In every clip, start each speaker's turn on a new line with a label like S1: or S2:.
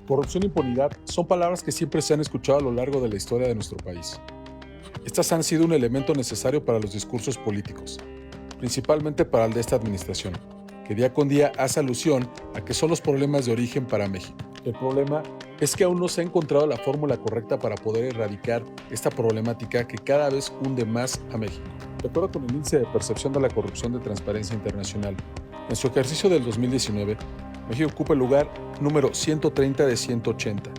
S1: Corrupción e impunidad son palabras que siempre se han escuchado a lo largo de la historia de nuestro país. Estas han sido un elemento necesario para los discursos políticos, principalmente para el de esta administración, que día con día hace alusión a que son los problemas de origen para México. El problema es que aún no se ha encontrado la fórmula correcta para poder erradicar esta problemática que cada vez hunde más a México. De acuerdo con el Índice de Percepción de la Corrupción de Transparencia Internacional, en su ejercicio del 2019, México ocupa el lugar número 130 de 180,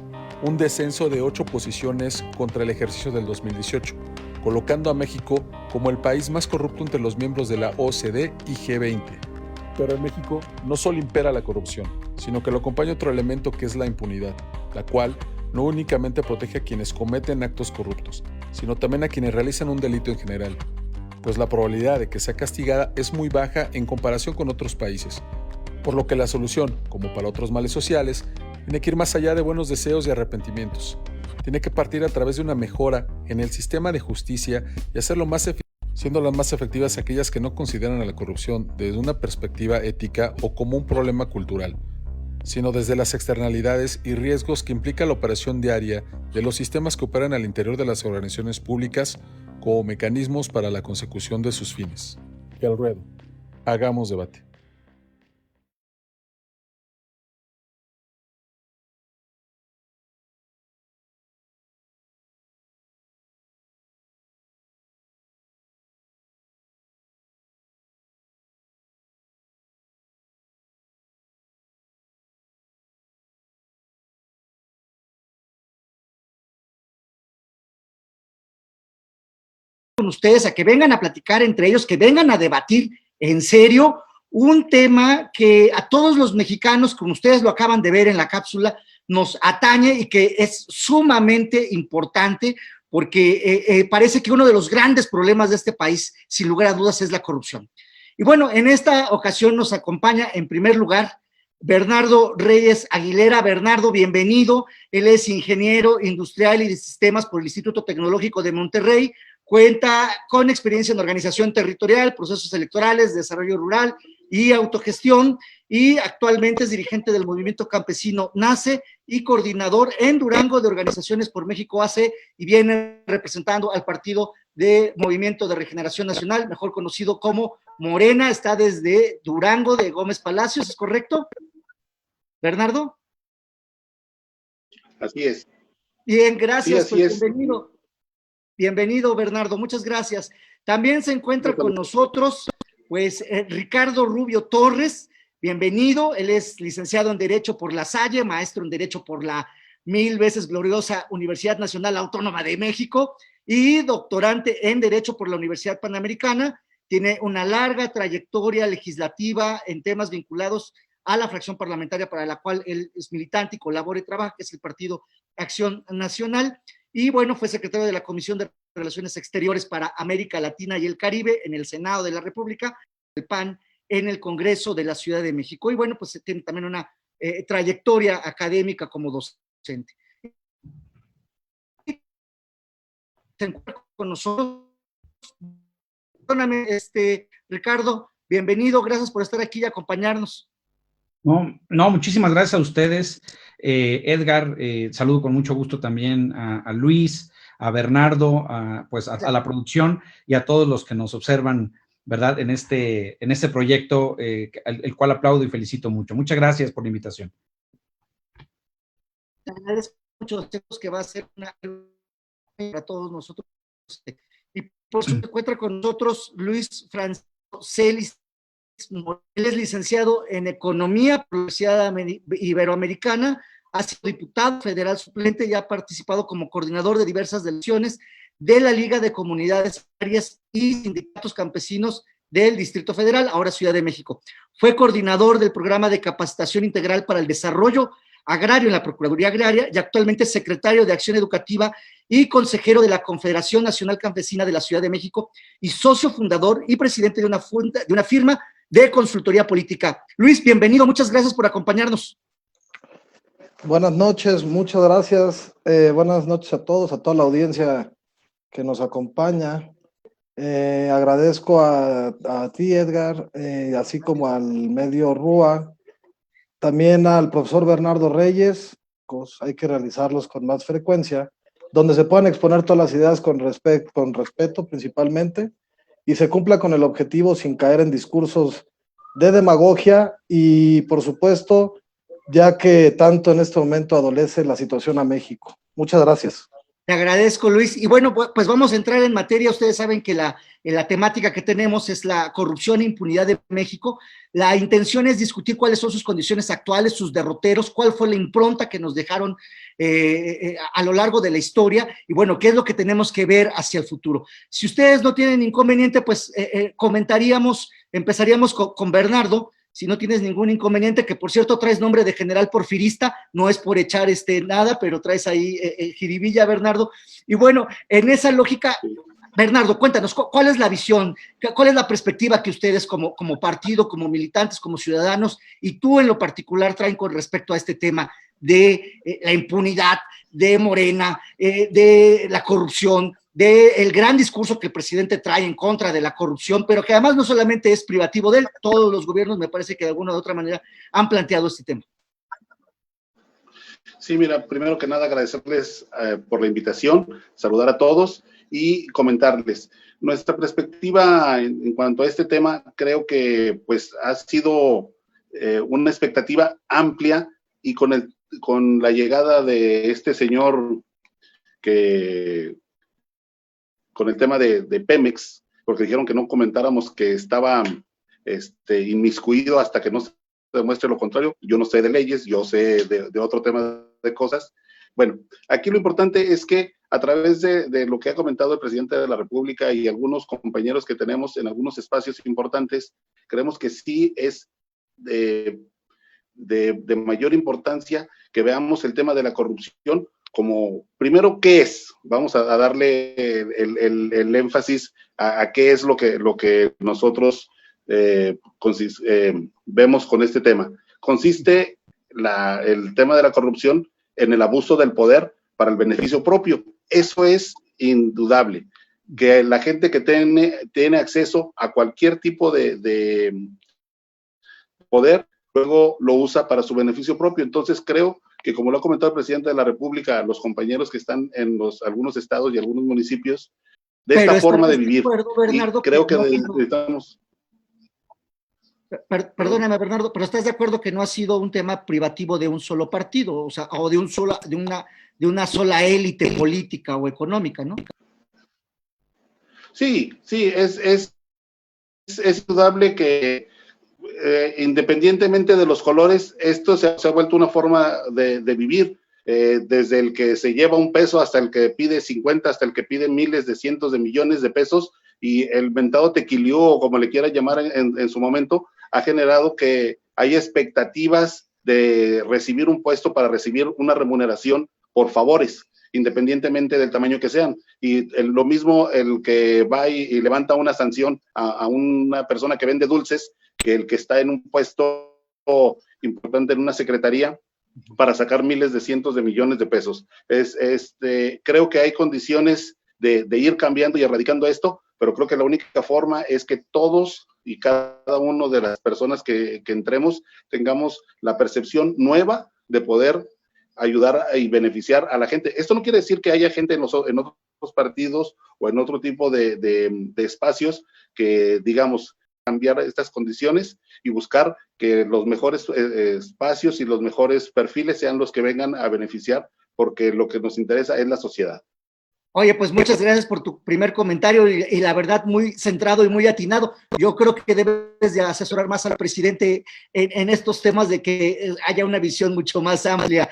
S1: un descenso de 8 posiciones contra el ejercicio del 2018, colocando a México como el país más corrupto entre los miembros de la OCDE y G20. Pero en México no solo impera la corrupción, sino que lo acompaña otro elemento que es la impunidad, la cual no únicamente protege a quienes cometen actos corruptos, sino también a quienes realizan un delito en general, pues la probabilidad de que sea castigada es muy baja en comparación con otros países, por lo que la solución, como para otros males sociales, tiene que ir más allá de buenos deseos y arrepentimientos. Tiene que partir a través de una mejora en el sistema de justicia y hacerlo más eficiente, siendo las más efectivas aquellas que no consideran a la corrupción desde una perspectiva ética o como un problema cultural, sino desde las externalidades y riesgos que implica la operación diaria de los sistemas que operan al interior de las organizaciones públicas como mecanismos para la consecución de sus fines. El ruedo. Hagamos debate.
S2: Con ustedes, a que vengan a platicar entre ellos, que vengan a debatir en serio un tema que a todos los mexicanos, como ustedes lo acaban de ver en la cápsula, nos atañe y que es sumamente importante porque parece que uno de los grandes problemas de este país, sin lugar a dudas, es la corrupción. Y bueno, en esta ocasión nos acompaña en primer lugar Bernardo Reyes Aguilera. Bernardo, bienvenido. Él es ingeniero industrial y de sistemas por el Instituto Tecnológico de Monterrey. Cuenta con experiencia en organización territorial, procesos electorales, desarrollo rural y autogestión, y actualmente es dirigente del movimiento campesino NACE y coordinador en Durango de Organizaciones por México AC, y viene representando al partido de Movimiento de Regeneración Nacional, mejor conocido como Morena. Está desde Durango de Gómez Palacios, ¿es correcto, Bernardo?
S3: Así es.
S2: Bien, gracias,
S3: Sí, así
S2: pues
S3: es.
S2: bienvenido. Bienvenido, Bernardo, muchas gracias. También se encuentra con nosotros, pues, Ricardo Rubio Torres. Bienvenido. Él es licenciado en Derecho por La Salle, maestro en Derecho por la mil veces gloriosa Universidad Nacional Autónoma de México y doctorante en Derecho por la Universidad Panamericana. Tiene una larga trayectoria legislativa en temas vinculados a la fracción parlamentaria para la cual él es militante y colabora y trabaja, que es el Partido Acción Nacional. Y bueno, fue secretario de la Comisión de Relaciones Exteriores para América Latina y el Caribe en el Senado de la República, el PAN en el Congreso de la Ciudad de México. Y bueno, pues tiene también una trayectoria académica como docente. Se encuentra con nosotros. Perdóname, Ricardo, bienvenido, gracias por estar aquí y acompañarnos.
S4: No, muchísimas gracias a ustedes. Edgar, saludo con mucho gusto también a Luis, a Bernardo, pues a la producción y a todos los que nos observan, ¿verdad? En este proyecto, el cual aplaudo y felicito mucho. Muchas gracias por la invitación.
S2: Te agradezco mucho que va a ser una para todos nosotros. Y por supuesto se encuentra con nosotros Luis Francisco Celis. Él es licenciado en Economía por la Universidad Iberoamericana, ha sido diputado federal suplente y ha participado como coordinador de diversas delegaciones de la Liga de Comunidades Agrarias y Sindicatos Campesinos del Distrito Federal, ahora Ciudad de México. Fue coordinador del programa de capacitación integral para el desarrollo agrario en la Procuraduría Agraria y actualmente es secretario de Acción Educativa y consejero de la Confederación Nacional Campesina de la Ciudad de México y socio fundador y presidente de una firma de consultoría política. Luis, bienvenido, muchas gracias por acompañarnos.
S5: Buenas noches, muchas gracias. Buenas noches a todos, a toda la audiencia que nos acompaña. Agradezco a ti, Edgar, así como al medio RUA, también al profesor Bernardo Reyes hay que realizarlos con más frecuencia, donde se puedan exponer todas las ideas con respeto principalmente, y se cumpla con el objetivo sin caer en discursos de demagogia y, por supuesto, ya que tanto en este momento adolece la situación a México. Muchas gracias.
S2: Te agradezco, Luis. Y bueno, pues vamos a entrar en materia. Ustedes saben que la temática que tenemos es la corrupción e impunidad de México. La intención es discutir cuáles son sus condiciones actuales, sus derroteros, cuál fue la impronta que nos dejaron a lo largo de la historia y bueno, qué es lo que tenemos que ver hacia el futuro. Si ustedes no tienen inconveniente, pues empezaríamos con Bernardo. Si no tienes ningún inconveniente, que por cierto traes nombre de general porfirista, no es por echar nada, pero traes ahí jiribilla, Bernardo. Y bueno, en esa lógica, Bernardo, cuéntanos, ¿cuál es la visión? ¿Cuál es la perspectiva que ustedes como partido, como militantes, como ciudadanos, y tú en lo particular traen con respecto a este tema de la impunidad, de Morena, de la corrupción, del gran discurso que el presidente trae en contra de la corrupción, pero que además no solamente es privativo de él, todos los gobiernos me parece que de alguna u otra manera han planteado este tema?
S3: Sí, mira, primero que nada agradecerles por la invitación, saludar a todos y comentarles. Nuestra perspectiva en cuanto a este tema creo que pues ha sido una expectativa amplia y con la llegada de este señor que con el tema de Pemex, porque dijeron que no comentáramos que estaba inmiscuido hasta que no se demuestre lo contrario. Yo no sé de leyes, yo sé de otro tema de cosas. Bueno, aquí lo importante es que a través de lo que ha comentado el presidente de la República y algunos compañeros que tenemos en algunos espacios importantes, creemos que sí es de mayor importancia que veamos el tema de la corrupción como, primero, ¿qué es? Vamos a darle el énfasis a qué es lo que nosotros vemos con este tema. Consiste el tema de la corrupción en el abuso del poder para el beneficio propio. Eso es indudable. Que la gente que tiene acceso a cualquier tipo de poder, luego lo usa para su beneficio propio. Entonces creo que, como lo ha comentado el presidente de la República, los compañeros que están en algunos estados y algunos municipios, de esta forma de vivir.
S2: Bernardo,
S3: y creo que necesitamos...
S2: Perdóname, Bernardo, pero ¿estás de acuerdo que no ha sido un tema privativo de un solo partido, o sea, o de una sola élite política o económica, ¿no?
S3: Sí, es indudable que independientemente de los colores, esto se ha vuelto una forma de vivir, desde el que se lleva un peso hasta el que pide 50, hasta el que pide miles de cientos de millones de pesos, y el mentado tequilió, o como le quiera llamar en su momento, ha generado que hay expectativas de recibir un puesto para recibir una remuneración por favores, independientemente del tamaño que sean. Y lo mismo el que va y levanta una sanción a una persona que vende dulces, que el que está en un puesto importante en una secretaría para sacar miles de cientos de millones de pesos. Creo que hay condiciones de ir cambiando y erradicando esto, pero creo que la única forma es que todos y cada uno de las personas que entremos tengamos la percepción nueva de poder ayudar y beneficiar a la gente. Esto no quiere decir que haya gente en otros partidos o en otro tipo de espacios que, digamos, cambiar estas condiciones y buscar que los mejores espacios y los mejores perfiles sean los que vengan a beneficiar, porque lo que nos interesa es la sociedad.
S2: Oye, pues muchas gracias por tu primer comentario y la verdad muy centrado y muy atinado. Yo creo que debes de asesorar más al presidente en estos temas de que haya una visión mucho más amplia,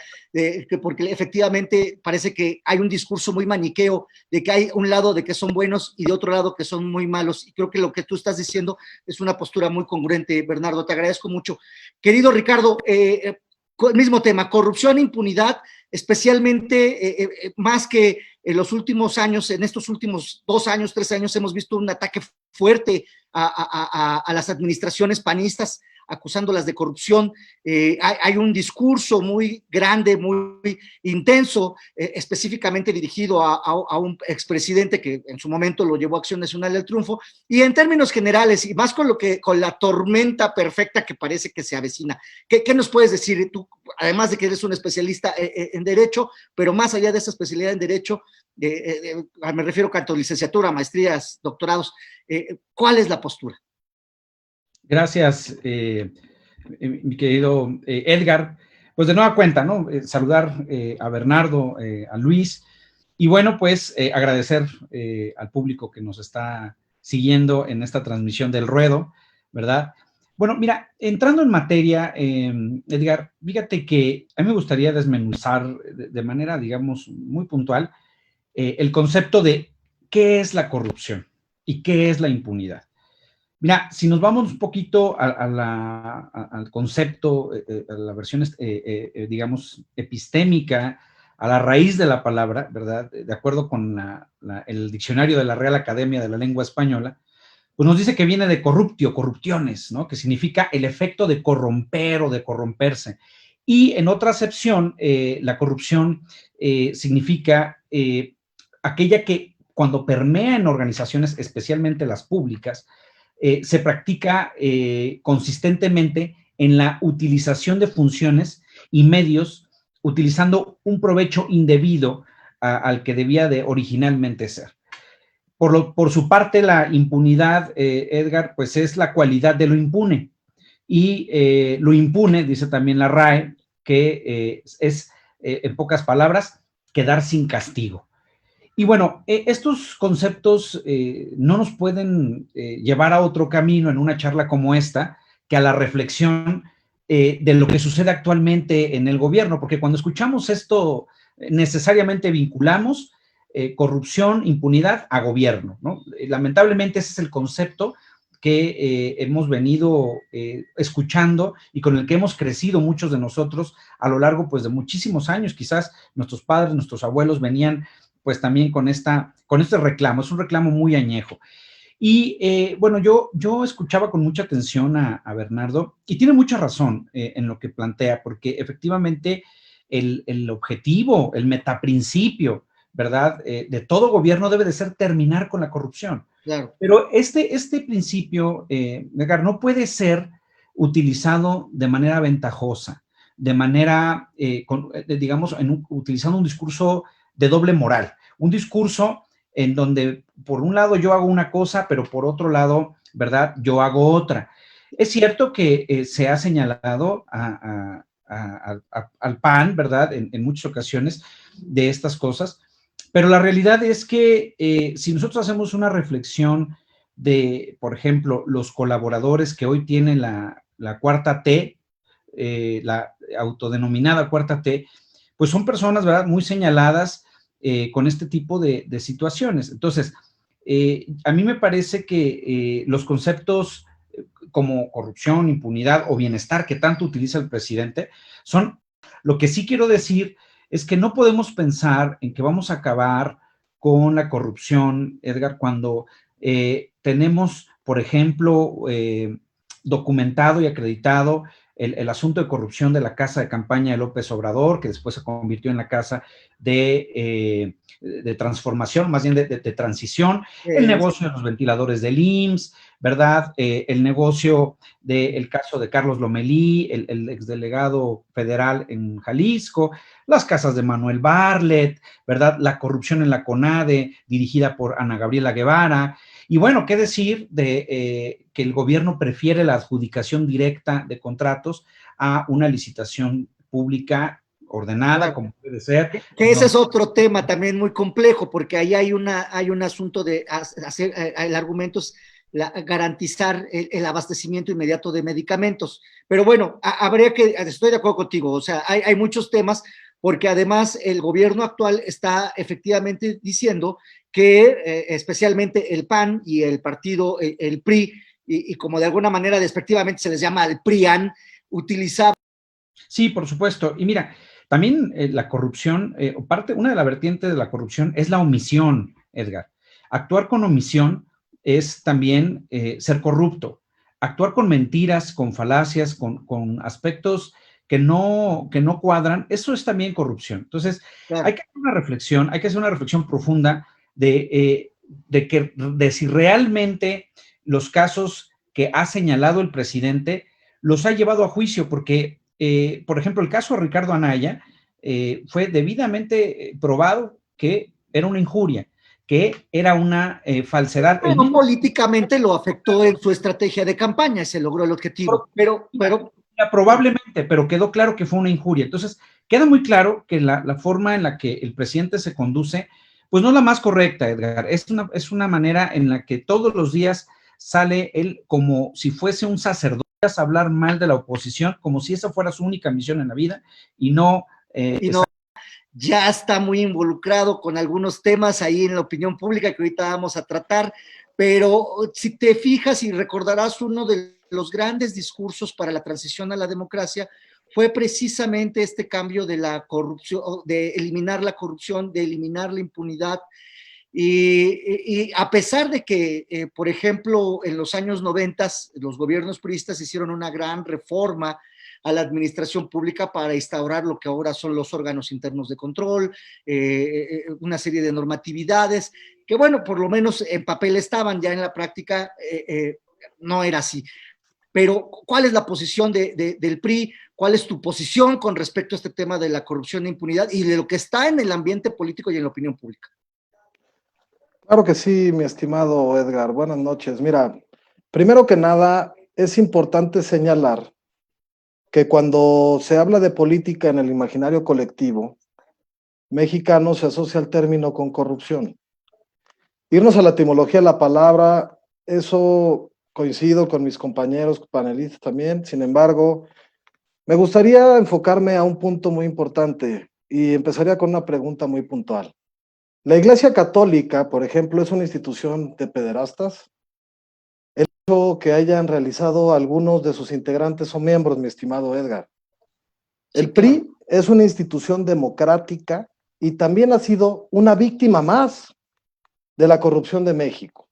S2: porque efectivamente parece que hay un discurso muy maniqueo de que hay un lado de que son buenos y de otro lado que son muy malos. Y creo que lo que tú estás diciendo es una postura muy congruente, Bernardo. Te agradezco mucho. Querido Ricardo, mismo tema, corrupción e impunidad, especialmente más que en los últimos años, en estos últimos 2 años, 3 años, hemos visto un ataque fuerte a las administraciones panistas, acusándolas de corrupción. Hay un discurso muy grande, muy intenso, específicamente dirigido a un expresidente que en su momento lo llevó a Acción Nacional al triunfo, y en términos generales, y más con la tormenta perfecta que parece que se avecina. ¿Qué nos puedes decir tú, además de que eres un especialista en Derecho, pero más allá de esa especialidad en Derecho, me refiero tanto a licenciatura, maestrías, doctorados, ¿cuál es la postura?
S4: Gracias, mi querido Edgar. Pues de nueva cuenta, ¿no? Saludar a Bernardo, a Luis, y bueno, pues agradecer al público que nos está siguiendo en esta transmisión del ruedo, ¿verdad? Bueno, mira, entrando en materia, Edgar, fíjate que a mí me gustaría desmenuzar de manera, digamos, muy puntual el concepto de qué es la corrupción y qué es la impunidad. Mira, si nos vamos un poquito al concepto, a la versión, digamos, epistémica, a la raíz de la palabra, ¿verdad? De acuerdo con el diccionario de la Real Academia de la Lengua Española, pues nos dice que viene de corruptio, corruptiones, ¿no? Que significa el efecto de corromper o de corromperse. Y en otra acepción, la corrupción significa aquella que cuando permea en organizaciones, especialmente las públicas, se practica consistentemente en la utilización de funciones y medios utilizando un provecho indebido al que debía de originalmente ser. Por su parte, la impunidad, Edgar, pues es la cualidad de lo impune. Y lo impune, dice también la RAE, que es, en pocas palabras, quedar sin castigo. Y bueno, estos conceptos no nos pueden llevar a otro camino en una charla como esta que a la reflexión de lo que sucede actualmente en el gobierno, porque cuando escuchamos esto necesariamente vinculamos corrupción, impunidad a gobierno, ¿no? Lamentablemente ese es el concepto que hemos venido escuchando y con el que hemos crecido muchos de nosotros a lo largo pues de muchísimos años. Quizás nuestros padres, nuestros abuelos venían pues también con este reclamo, es un reclamo muy añejo. Y bueno, yo escuchaba con mucha atención a Bernardo y tiene mucha razón en lo que plantea, porque efectivamente el objetivo, el metaprincipio, ¿verdad? De todo gobierno debe de ser terminar con la corrupción.
S2: Claro.
S4: Pero este principio, Edgar, no puede ser utilizado de manera ventajosa, de manera, digamos, utilizando un discurso de doble moral, un discurso en donde por un lado yo hago una cosa, pero por otro lado, ¿verdad? Yo hago otra. Es cierto que se ha señalado al PAN, ¿verdad? En muchas ocasiones de estas cosas, pero la realidad es que si nosotros hacemos una reflexión de, por ejemplo, los colaboradores que hoy tienen la cuarta T, la autodenominada cuarta T, pues son personas, ¿verdad?, muy señaladas con este tipo de situaciones. Entonces, a mí me parece que los conceptos como corrupción, impunidad o bienestar que tanto utiliza el presidente son, lo que sí quiero decir es que no podemos pensar en que vamos a acabar con la corrupción, Edgar, cuando tenemos, por ejemplo, documentado y acreditado el asunto de corrupción de la casa de campaña de López Obrador, que después se convirtió en la casa de transformación, más bien de transición, el negocio de los ventiladores del IMSS, ¿verdad? El negocio del caso de Carlos Lomelí, el exdelegado federal en Jalisco, las casas de Manuel Bartlett, ¿verdad? La corrupción en la CONADE, dirigida por Ana Gabriela Guevara. Y bueno, ¿qué decir de que el gobierno prefiere la adjudicación directa de contratos a una licitación pública ordenada, como puede ser?
S2: Que ese es otro tema también muy complejo, porque ahí hay un asunto de hacer, el argumento es garantizar el abastecimiento inmediato de medicamentos. Pero bueno, estoy de acuerdo contigo, o sea, hay muchos temas, porque además el gobierno actual está efectivamente diciendo que especialmente el PAN y el partido, el PRI, y como de alguna manera despectivamente se les llama el PRIAN, utilizaba.
S4: Sí, por supuesto. Y mira, también la corrupción, una de las vertientes de la corrupción es la omisión, Edgar. Actuar con omisión es también ser corrupto. actuar con mentiras, con falacias, con aspectos que no cuadran, eso es también corrupción. Entonces,
S2: Claro.
S4: hay que hacer una reflexión profunda de si realmente los casos que ha señalado el presidente los ha llevado a juicio, porque, por ejemplo, el caso de Ricardo Anaya fue debidamente probado que era una injuria, que era una falsedad.
S2: Bueno, políticamente lo afectó en su estrategia de campaña, se logró el objetivo, pero
S4: probablemente, pero quedó claro que fue una injuria. Entonces, queda muy claro que la forma en la que el presidente se conduce, pues no es la más correcta, Edgar. Es una manera en la que todos los días sale él como si fuese un sacerdote a hablar mal de la oposición, como si esa fuera su única misión en la vida, y no...
S2: ya está muy involucrado con algunos temas ahí en la opinión pública que ahorita vamos a tratar, pero si te fijas y recordarás, uno de los grandes discursos para la transición a la democracia fue precisamente este cambio de la corrupción, de eliminar la corrupción, de eliminar la impunidad. Y a pesar de que, por ejemplo, en los años 90 los gobiernos priistas hicieron una gran reforma a la administración pública para instaurar lo que ahora son los órganos internos de control, una serie de normatividades, que bueno, por lo menos en papel estaban, ya en la práctica no era así. Pero, ¿cuál es la posición del PRI? ¿Cuál es tu posición con respecto a este tema de la corrupción e impunidad y de lo que está en el ambiente político y en la opinión pública?
S5: Claro que sí, mi estimado Edgar. Buenas noches. Mira, primero que nada, es importante señalar que cuando se habla de política en el imaginario colectivo mexicano se asocia el término con corrupción. Irnos a la etimología de la palabra, eso coincido con mis compañeros panelistas también. Sin embargo, me gustaría enfocarme a un punto muy importante y empezaría con una pregunta muy puntual. ¿La Iglesia Católica, por ejemplo, es una institución de pederastas? El hecho que hayan realizado algunos de sus integrantes o miembros, mi estimado Edgar. El PRI es una institución democrática y también ha sido una víctima más de la corrupción de México.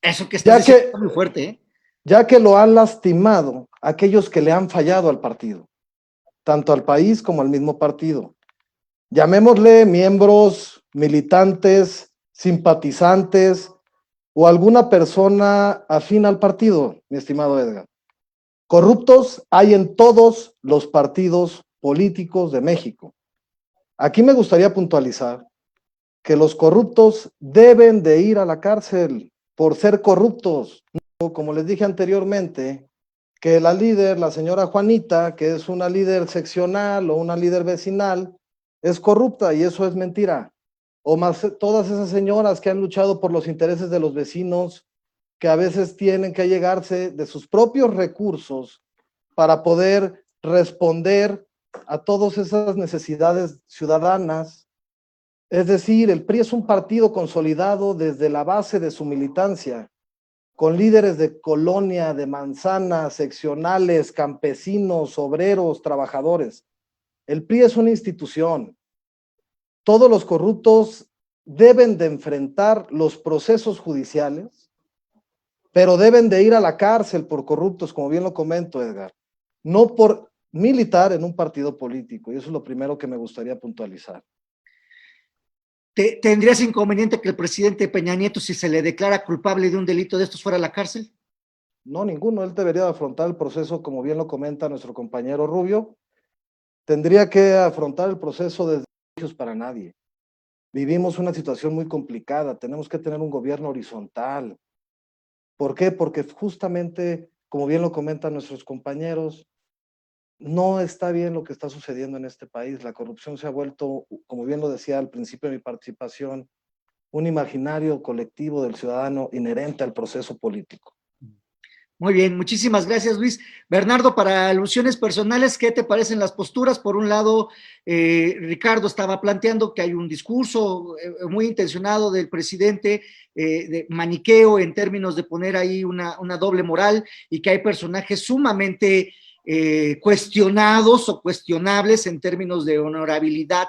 S2: Eso que está diciendo es muy fuerte, ¿eh?
S5: Ya que lo han lastimado aquellos que le han fallado al partido, tanto al país como al mismo partido. Llamémosle miembros, militantes, simpatizantes o alguna persona afín al partido, mi estimado Edgar. Corruptos hay en todos los partidos políticos de México. Aquí me gustaría puntualizar que los corruptos deben de ir a la cárcel por ser corruptos. Como les dije anteriormente, que la líder, la señora Juanita, que es una líder seccional o una líder vecinal, es corrupta y eso es mentira. O más todas esas señoras que han luchado por los intereses de los vecinos, que a veces tienen que llegarse de sus propios recursos para poder responder a todas esas necesidades ciudadanas. Es decir, el PRI es un partido consolidado desde la base de su militancia, con líderes de colonia, de manzana, seccionales, campesinos, obreros, trabajadores. El PRI es una institución. Todos los corruptos deben de enfrentar los procesos judiciales, pero deben de ir a la cárcel por corruptos, como bien lo comento, Edgar, no por militar en un partido político, y eso es lo primero que me gustaría puntualizar.
S2: ¿Tendrías inconveniente que el presidente Peña Nieto, si se le declara culpable de un delito de estos, fuera a la cárcel?
S5: No, ninguno. Él debería afrontar el proceso, como bien lo comenta nuestro compañero Rubio. Tendría que afrontar el proceso desde derechos para nadie. Vivimos una situación muy complicada. Tenemos que tener un gobierno horizontal. ¿Por qué? Porque justamente, como bien lo comentan nuestros compañeros, no está bien lo que está sucediendo en este país. La corrupción se ha vuelto, como bien lo decía al principio de mi participación, un imaginario colectivo del ciudadano inherente al proceso político.
S2: Muy bien, muchísimas gracias, Luis. Bernardo, para alusiones personales, ¿qué te parecen las posturas? Por un lado, Ricardo estaba planteando que hay un discurso muy intencionado del presidente de maniqueo en términos de poner ahí una doble moral y que hay personajes sumamente cuestionados o cuestionables en términos de honorabilidad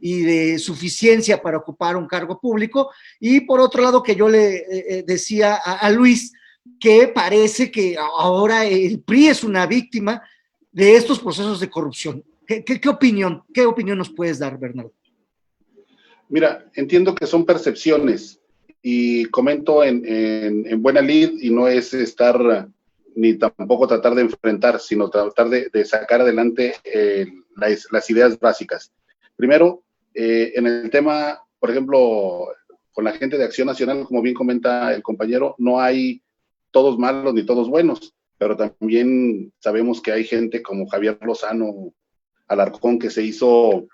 S2: y de suficiencia para ocupar un cargo público. Y por otro lado, que yo le decía a Luis, que parece que ahora el PRI es una víctima de estos procesos de corrupción. ¿Qué opinión nos puedes dar, Bernardo?
S3: Mira, entiendo que son percepciones y comento en buena lid, y no es estar ni tampoco tratar de enfrentar, sino tratar de sacar adelante las ideas básicas. Primero, en el tema, por ejemplo, con la gente de Acción Nacional, como bien comenta el compañero, no hay todos malos ni todos buenos, pero también sabemos que hay gente como Javier Lozano Alarcón, que se hizo,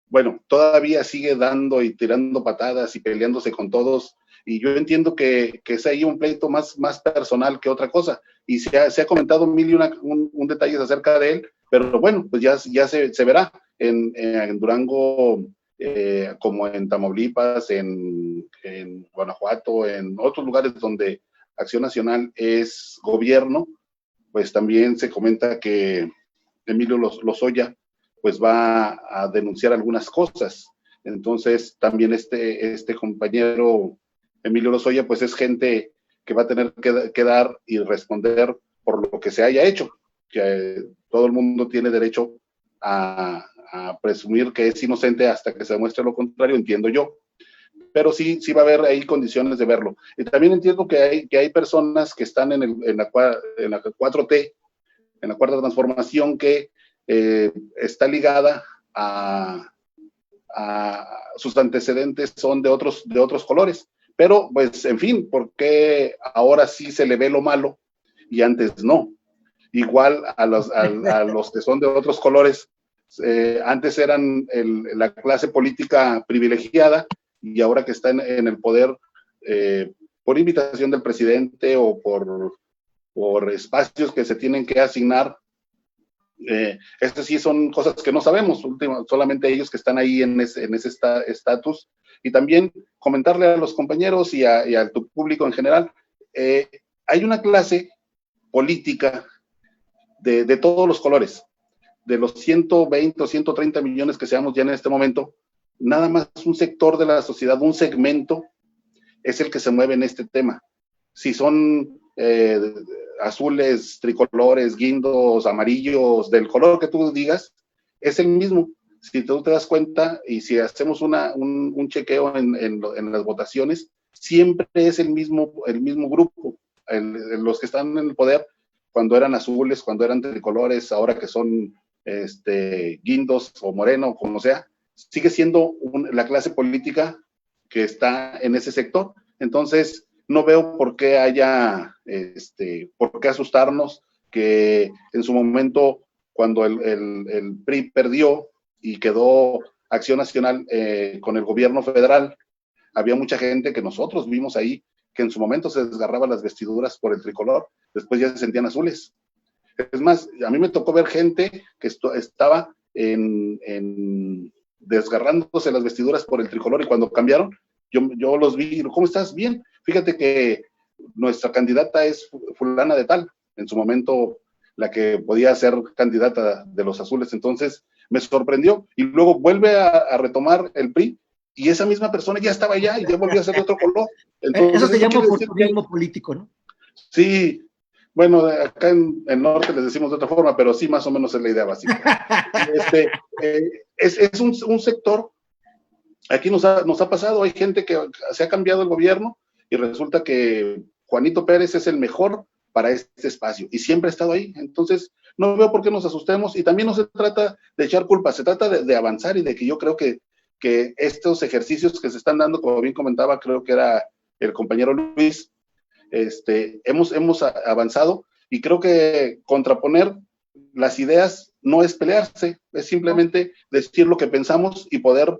S3: bueno, todavía sigue dando y tirando patadas y peleándose con todos, y yo entiendo que es ahí un pleito más personal que otra cosa, y se ha comentado mil y un detalles acerca de él, pero bueno, pues ya se verá en Durango, como en Tamaulipas, en Guanajuato, en otros lugares donde Acción Nacional es gobierno, pues también se comenta que Emilio Lozoya pues va a denunciar algunas cosas. Entonces también este compañero Emilio Lozoya pues es gente que va a tener que dar y responder por lo que se haya hecho, que todo el mundo tiene derecho a presumir que es inocente hasta que se demuestre lo contrario, entiendo yo. Pero sí va a haber ahí condiciones de verlo. Y también entiendo que hay personas que están en la 4T, en la cuarta transformación, que está ligada a sus antecedentes son de otros colores. Pero, pues, en fin, ¿por qué ahora sí se le ve lo malo y antes no? Igual a los que son de otros colores, antes eran la clase política privilegiada, y ahora que están en el poder por invitación del presidente o por espacios que se tienen que asignar, estas sí son cosas que no sabemos, solamente ellos que están ahí en ese estatus. Y también comentarle a los compañeros y a tu público en general, hay una clase política de todos los colores, de los 120 o 130 millones que seamos ya en este momento, nada más un sector de la sociedad, un segmento, es el que se mueve en este tema. Si son azules, tricolores, guindos, amarillos, del color que tú digas, es el mismo. Si tú te das cuenta y si hacemos un chequeo en las votaciones, siempre es el mismo grupo. Los que están en el poder, cuando eran azules, cuando eran tricolores, ahora que son guindos o moreno, como sea, sigue siendo la clase política que está en ese sector. Entonces, no veo por qué por qué asustarnos, que en su momento, cuando el PRI perdió y quedó Acción Nacional con el gobierno federal, había mucha gente que nosotros vimos ahí, que en su momento se desgarraba las vestiduras por el tricolor, después ya se sentían azules. Es más, a mí me tocó ver gente que estaba desgarrándose las vestiduras por el tricolor, y cuando cambiaron, yo los vi, ¿cómo estás? Bien, fíjate que nuestra candidata es fulana de tal, en su momento la que podía ser candidata de los azules. Entonces me sorprendió, y luego vuelve a retomar el PRI, y esa misma persona ya estaba allá y ya volvió a ser de otro color. Entonces,
S2: eso se llama oportunismo político, ¿no?
S3: Sí, bueno, acá en el norte les decimos de otra forma, pero sí, más o menos es la idea básica. Es un sector, aquí nos ha pasado, hay gente que se ha cambiado el gobierno y resulta que Juanito Pérez es el mejor para este espacio y siempre ha estado ahí. Entonces, no veo por qué nos asustemos, y también no se trata de echar culpas, se trata de avanzar, y de que yo creo que estos ejercicios que se están dando, como bien comentaba, creo que era el compañero Luis, hemos avanzado, y creo que contraponer las ideas no es pelearse, es simplemente decir lo que pensamos y poder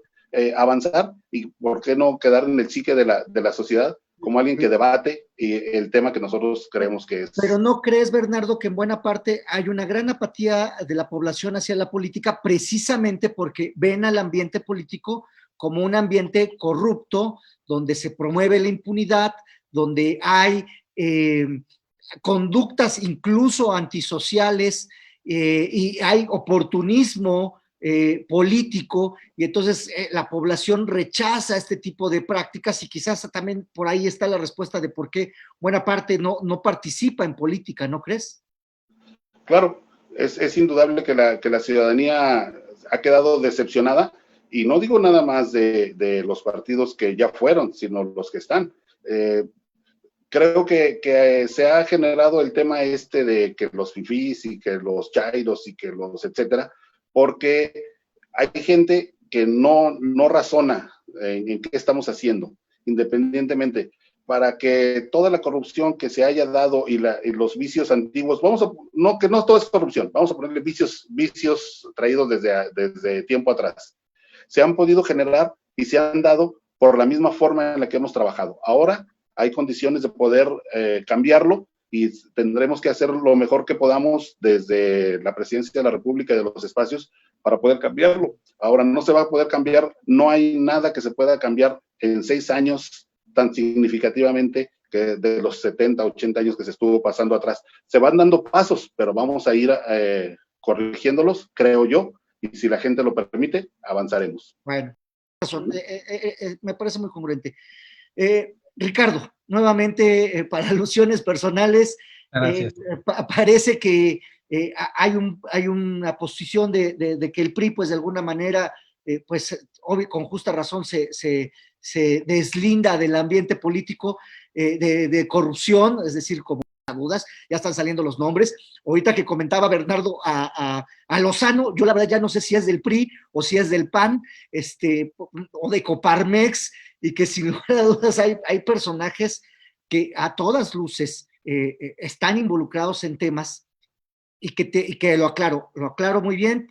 S3: avanzar, y por qué no quedar en el psique de la sociedad como alguien que debate el tema que nosotros creemos que es.
S2: Pero ¿no crees, Bernardo, que en buena parte hay una gran apatía de la población hacia la política, precisamente porque ven al ambiente político como un ambiente corrupto, donde se promueve la impunidad, donde hay conductas incluso antisociales, y hay oportunismo político, y entonces la población rechaza este tipo de prácticas, y quizás también por ahí está la respuesta de por qué buena parte no participa en política, ¿no crees?
S3: Claro, es indudable que la ciudadanía ha quedado decepcionada, y no digo nada más de los partidos que ya fueron, sino los que están. Creo que se ha generado el tema de que los fifís y que los chairos y que los etcétera, porque hay gente que no razona en qué estamos haciendo, independientemente, para que toda la corrupción que se haya dado y los vicios antiguos, que no todo es corrupción, vamos a ponerle vicios traídos desde tiempo atrás, se han podido generar y se han dado por la misma forma en la que hemos trabajado. Ahora hay condiciones de poder cambiarlo, y tendremos que hacer lo mejor que podamos desde la Presidencia de la República y de los espacios para poder cambiarlo. Ahora no se va a poder cambiar, no hay nada que se pueda cambiar en 6 años tan significativamente que de los 70, 80 años que se estuvo pasando atrás. Se van dando pasos, pero vamos a ir corrigiéndolos, creo yo, y si la gente lo permite, avanzaremos.
S2: Bueno, me parece muy congruente. Ricardo, nuevamente, para alusiones personales, parece que hay una posición de que el PRI, pues de alguna manera, pues obvio, con justa razón, se deslinda del ambiente político de corrupción, es decir, como agudas, ya están saliendo los nombres. Ahorita que comentaba Bernardo a Lozano, yo la verdad ya no sé si es del PRI o si es del PAN, o de Coparmex, y que sin lugar a dudas hay personajes que a todas luces están involucrados en temas, y que lo aclaro muy bien,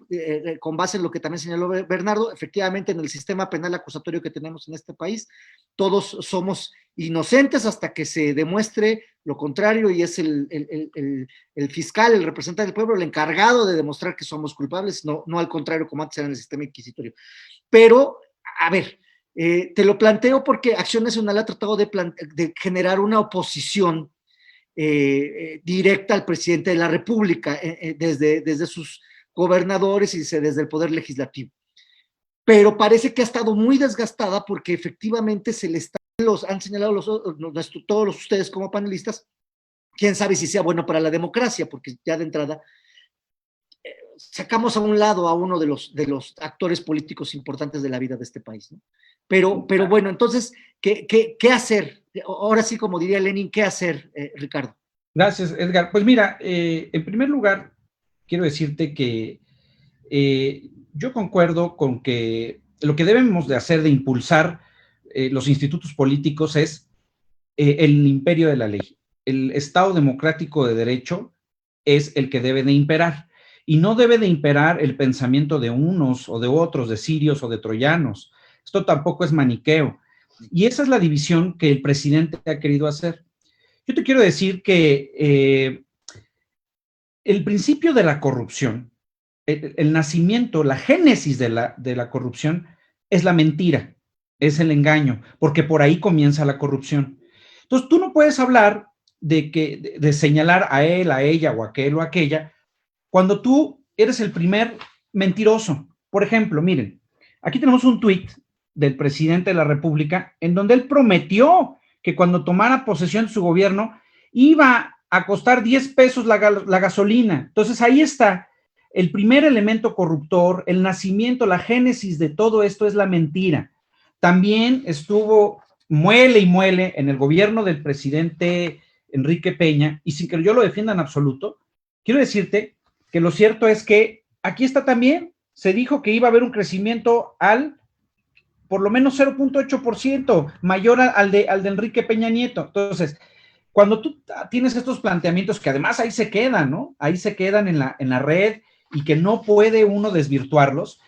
S2: con base en lo que también señaló Bernardo. Efectivamente, en el sistema penal acusatorio que tenemos en este país, todos somos inocentes hasta que se demuestre lo contrario, y es el fiscal, el representante del pueblo, el encargado de demostrar que somos culpables, no al contrario, como antes era en el sistema inquisitorio. Pero, a ver, te lo planteo porque Acción Nacional ha tratado de generar una oposición directa al presidente de la República, desde sus gobernadores y desde el Poder Legislativo. Pero parece que ha estado muy desgastada, porque efectivamente han señalado todos ustedes como panelistas, quién sabe si sea bueno para la democracia, porque ya de entrada sacamos a un lado a uno de los actores políticos importantes de la vida de este país, ¿no? Pero bueno, entonces, ¿qué hacer? Ahora sí, como diría Lenin, ¿qué hacer, Ricardo?
S4: Gracias, Edgar. Pues mira, en primer lugar, quiero decirte que yo concuerdo con que lo que debemos de hacer, de impulsar los institutos políticos, es el imperio de la ley. El Estado democrático de derecho es el que debe de imperar, y no debe de imperar el pensamiento de unos o de otros, de sirios o de troyanos. Esto tampoco es maniqueo. Y esa es la división que el presidente ha querido hacer. Yo te quiero decir que el principio de la corrupción, el nacimiento, la génesis de la corrupción es la mentira, es el engaño, porque por ahí comienza la corrupción. Entonces, tú no puedes hablar de señalar a él, a ella o a aquel o a aquella, cuando tú eres el primer mentiroso. Por ejemplo, miren, aquí tenemos un tuit del presidente de la República en donde él prometió que cuando tomara posesión de su gobierno iba a costar 10 pesos la gasolina. Entonces ahí está el primer elemento corruptor, el nacimiento, la génesis de todo esto es la mentira. También estuvo muele y muele en el gobierno del presidente Enrique Peña, y sin que yo lo defienda en absoluto, quiero decirte que lo cierto es que aquí está también, se dijo que iba a haber un crecimiento por lo menos 0.8% mayor al de Enrique Peña Nieto. Entonces, cuando tú tienes estos planteamientos que además ahí se quedan, ¿no? Ahí se quedan en la red, y que no puede uno desvirtuarlos,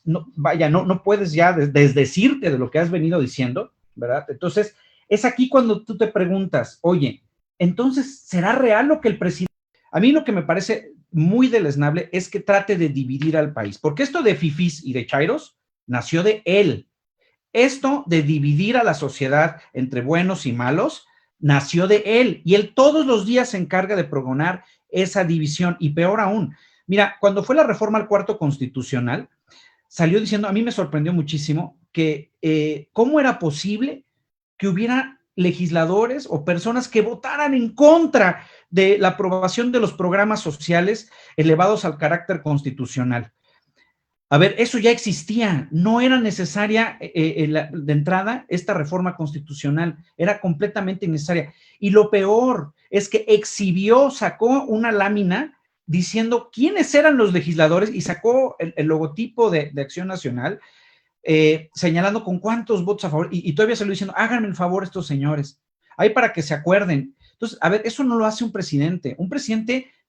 S4: no puedes ya desdecirte de lo que has venido diciendo, ¿verdad? Entonces, es aquí cuando tú te preguntas, oye, entonces, ¿será real lo que el presidente? A mí lo que me parece muy deleznable es que trate de dividir al país, porque esto de fifís y de chairos nació de él. Esto de dividir a la sociedad entre buenos y malos nació de él, y él todos los días se encarga de pregonar esa división, y peor aún, Mira, cuando fue la reforma al cuarto constitucional, salió diciendo, a mí me sorprendió muchísimo, que cómo era posible que hubiera legisladores o personas que votaran en contra de la aprobación de los programas sociales elevados al carácter constitucional. A ver, eso ya existía, no era necesaria de entrada esta reforma constitucional, era completamente innecesaria. Y lo peor es que exhibió, sacó una lámina diciendo quiénes eran los legisladores y sacó el logotipo de Acción Nacional, señalando con cuántos votos a favor, y todavía salió diciendo, háganme el favor estos señores, ahí para que se acuerden. Entonces, a ver, eso no lo hace un presidente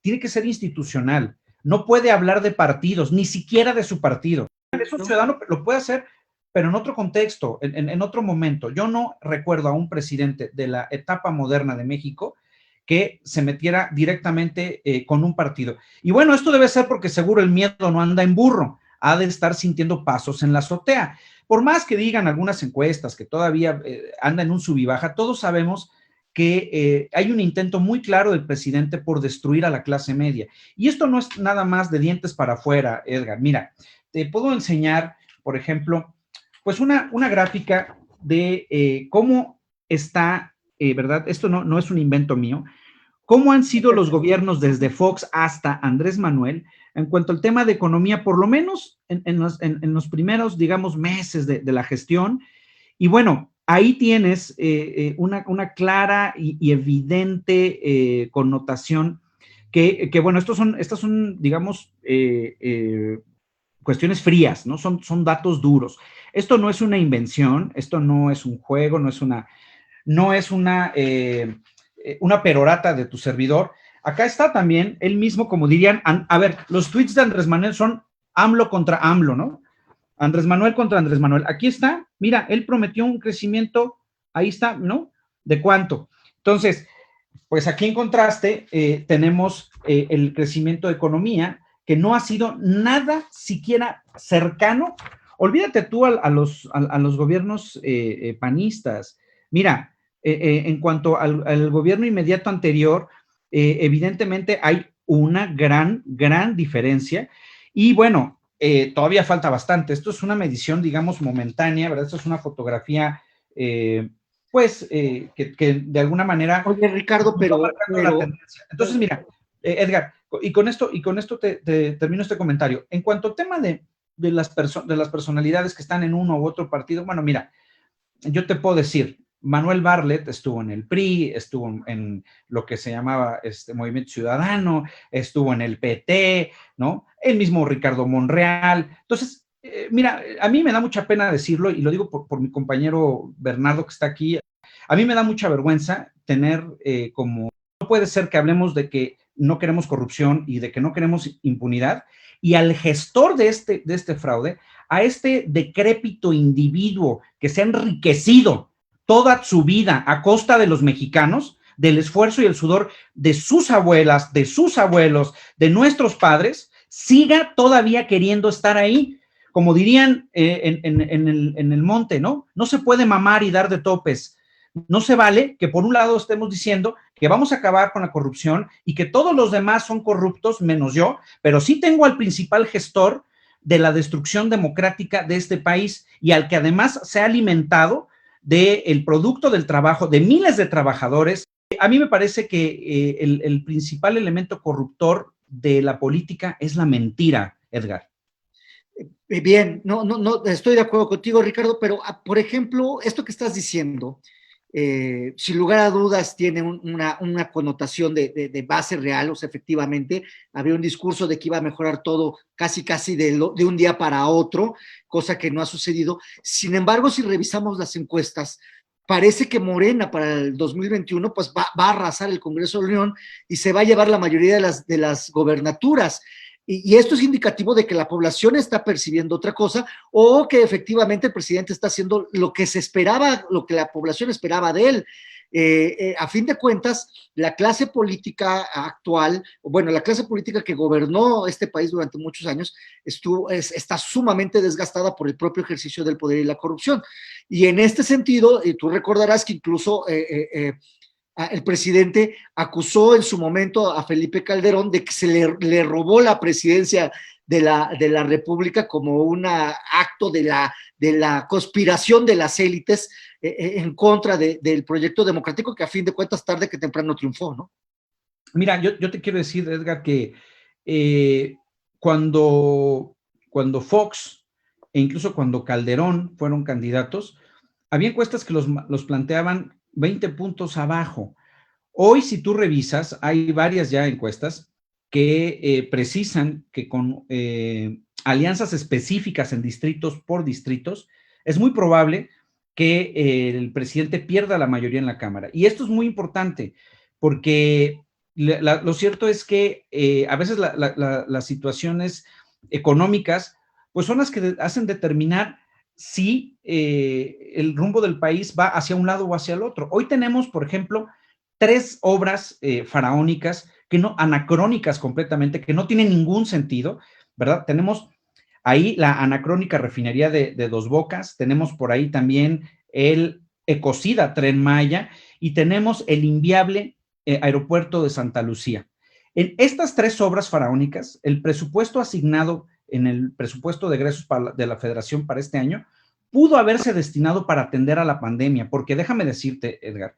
S4: tiene que ser institucional, no puede hablar de partidos, ni siquiera de su partido. Es un ciudadano, lo puede hacer, pero en otro contexto, en otro momento. Yo no recuerdo a un presidente de la etapa moderna de México que se metiera directamente con un partido. Y bueno, esto debe ser porque seguro el miedo no anda en burro, ha de estar sintiendo pasos en la azotea. Por más que digan algunas encuestas que todavía anda en un sub y baja, todos sabemos que hay un intento muy claro del presidente por destruir a la clase media. Y esto no es nada más de dientes para afuera, Edgar. Mira, te puedo enseñar, por ejemplo, pues una gráfica de cómo está, ¿verdad? Esto no es un invento mío, cómo han sido los gobiernos desde Fox hasta Andrés Manuel en cuanto al tema de economía, por lo menos en los primeros, digamos, meses de la gestión. Y bueno, ahí tienes una clara y evidente connotación que, bueno, estas son digamos, cuestiones frías, ¿no? Son datos duros. Esto no es una invención, esto no es un juego, no es una perorata de tu servidor. Acá está también, él mismo, como dirían, a ver, los tweets de Andrés Manuel son AMLO contra AMLO, ¿no? Andrés Manuel contra Andrés Manuel. Aquí está, mira, él prometió un crecimiento, ahí está, ¿no? ¿De cuánto? Entonces, pues aquí en contraste tenemos el crecimiento de economía, que no ha sido nada siquiera cercano. Olvídate tú a los gobiernos panistas. Mira, en cuanto al gobierno inmediato anterior, evidentemente hay una gran diferencia. Y bueno, todavía falta bastante. Esto es una medición, digamos, momentánea, ¿verdad? Esto es una fotografía, que de alguna manera...
S2: Oye, Ricardo, pero...
S4: La tendencia. Entonces, mira, Edgar, y con esto te termino este comentario. En cuanto al tema de las personalidades que están en uno u otro partido, bueno, mira, yo te puedo decir, Manuel Bartlett estuvo en el PRI, estuvo en lo que se llamaba Movimiento Ciudadano, estuvo en el PT, ¿no? El mismo Ricardo Monreal. Entonces, mira, a mí me da mucha pena decirlo, y lo digo por mi compañero Bernardo que está aquí, a mí me da mucha vergüenza tener como, no puede ser que hablemos de que no queremos corrupción y de que no queremos impunidad, y al gestor de este fraude, a este decrépito individuo que se ha enriquecido toda su vida a costa de los mexicanos, del esfuerzo y el sudor de sus abuelas, de sus abuelos, de nuestros padres, siga todavía queriendo estar ahí. Como dirían en el monte, ¿no? No se puede mamar y dar de topes. No se vale que por un lado estemos diciendo que vamos a acabar con la corrupción y que todos los demás son corruptos, menos yo, pero sí tengo al principal gestor de la destrucción democrática de este país y al que además se ha alimentado del producto del trabajo de miles de trabajadores. A mí me parece que el principal elemento corruptor de la política es la mentira, Edgar.
S2: Bien, no, estoy de acuerdo contigo, Ricardo, pero, por ejemplo, esto que estás diciendo, sin lugar a dudas tiene una connotación de base real. O sea, efectivamente había un discurso de que iba a mejorar todo casi de un día para otro, cosa que no ha sucedido. Sin embargo, si revisamos las encuestas, parece que Morena para el 2021 pues va a arrasar el Congreso de la Unión y se va a llevar la mayoría de las gobernaturas. Y esto es indicativo de que la población está percibiendo otra cosa, o que efectivamente el presidente está haciendo lo que se esperaba, lo que la población esperaba de él. A fin de cuentas, la clase política actual, bueno, la clase política que gobernó este país durante muchos años, está sumamente desgastada por el propio ejercicio del poder y la corrupción. Y en este sentido, tú recordarás que incluso el presidente acusó en su momento a Felipe Calderón de que se le robó la presidencia de la República como un acto de la conspiración de las élites en contra del proyecto democrático que a fin de cuentas tarde que temprano triunfó, ¿no?
S4: Mira, yo te quiero decir, Edgar, que cuando Fox e incluso cuando Calderón fueron candidatos, había encuestas que los planteaban 20 puntos abajo. Hoy, si tú revisas, hay varias ya encuestas que precisan que con alianzas específicas en distritos por distritos, es muy probable que el presidente pierda la mayoría en la Cámara. Y esto es muy importante, porque lo cierto es que a veces las situaciones económicas, pues son las que hacen determinar si el rumbo del país va hacia un lado o hacia el otro. Hoy tenemos, por ejemplo, 3 obras faraónicas, anacrónicas completamente, que no tienen ningún sentido, ¿verdad? Tenemos ahí la anacrónica refinería de Dos Bocas, tenemos por ahí también el ecocida Tren Maya y tenemos el inviable aeropuerto de Santa Lucía. En estas 3 obras faraónicas, el presupuesto asignado en el presupuesto de egresos de la Federación para este año pudo haberse destinado para atender a la pandemia, porque déjame decirte, Edgar,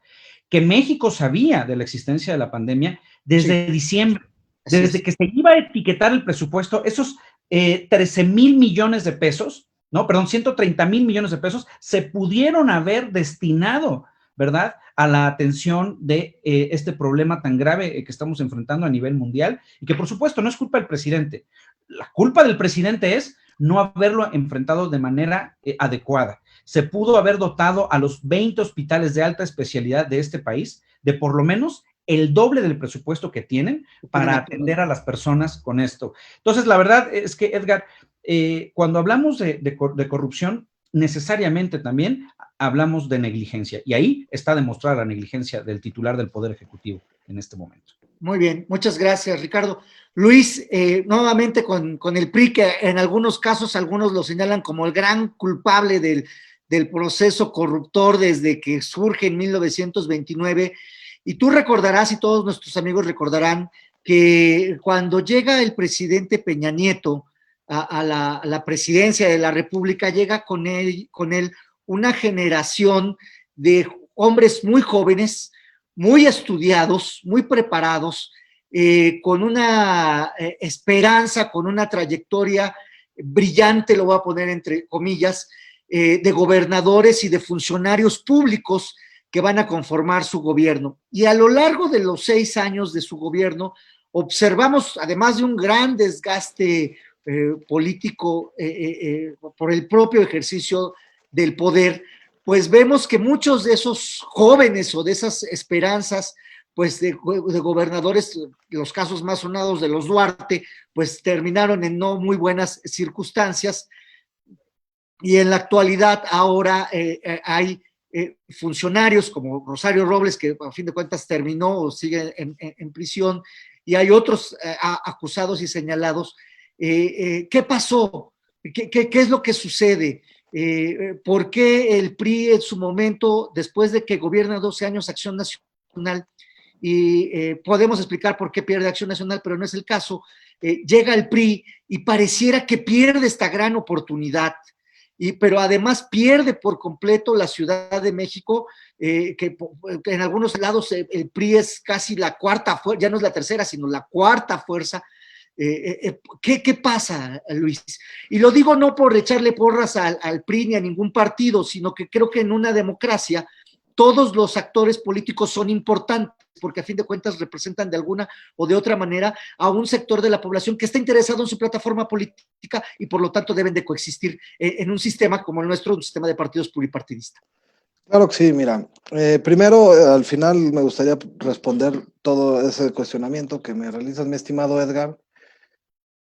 S4: que México sabía de la existencia de la pandemia desde diciembre, desde que se iba a etiquetar el presupuesto, esos 13,000 millones de pesos, no, perdón, 130,000 millones de pesos se pudieron haber destinado, ¿verdad?, a la atención de este problema tan grave que estamos enfrentando a nivel mundial y que, por supuesto, no es culpa del presidente. La culpa del presidente es no haberlo enfrentado de manera adecuada. Se pudo haber dotado a los 20 hospitales de alta especialidad de este país de por lo menos el doble del presupuesto que tienen para atender a las personas con esto. Entonces, la verdad es que, Edgar, cuando hablamos de corrupción, necesariamente también hablamos de negligencia, y ahí está demostrada la negligencia del titular del Poder Ejecutivo en este momento.
S2: Muy bien, muchas gracias, Ricardo. Luis, nuevamente con el PRI, que en algunos casos algunos lo señalan como el gran culpable del proceso corruptor desde que surge en 1929, y tú recordarás, y todos nuestros amigos recordarán, que cuando llega el presidente Peña Nieto a la presidencia de la República, llega con él una generación de hombres muy jóvenes, muy estudiados, muy preparados, con una esperanza, con una trayectoria brillante, lo voy a poner entre comillas, de gobernadores y de funcionarios públicos que van a conformar su gobierno. Y a lo largo de los 6 años de su gobierno, observamos, además de un gran desgaste político por el propio ejercicio del poder, pues vemos que muchos de esos jóvenes o de esas esperanzas, pues de gobernadores, los casos más sonados de los Duarte, pues terminaron en no muy buenas circunstancias, y en la actualidad ahora hay funcionarios como Rosario Robles, que a fin de cuentas terminó o sigue en prisión, y hay otros acusados y señalados. ¿Qué pasó? ¿Qué es lo que sucede? ¿Por qué el PRI en su momento, después de que gobierna 12 años Acción Nacional, y podemos explicar por qué pierde Acción Nacional, pero no es el caso, llega el PRI y pareciera que pierde esta gran oportunidad, pero además pierde por completo la Ciudad de México, que en algunos lados el PRI es casi la cuarta fuerza, ya no es la tercera, sino la cuarta fuerza. ¿Qué pasa, Luis? Y lo digo no por echarle porras al PRI ni a ningún partido, sino que creo que en una democracia todos los actores políticos son importantes, porque a fin de cuentas representan de alguna o de otra manera a un sector de la población que está interesado en su plataforma política y por lo tanto deben de coexistir en un sistema como el nuestro, un sistema de partidos pluripartidista.
S5: Claro que sí, mira, primero al final me gustaría responder todo ese cuestionamiento que me realizas, mi estimado Edgar.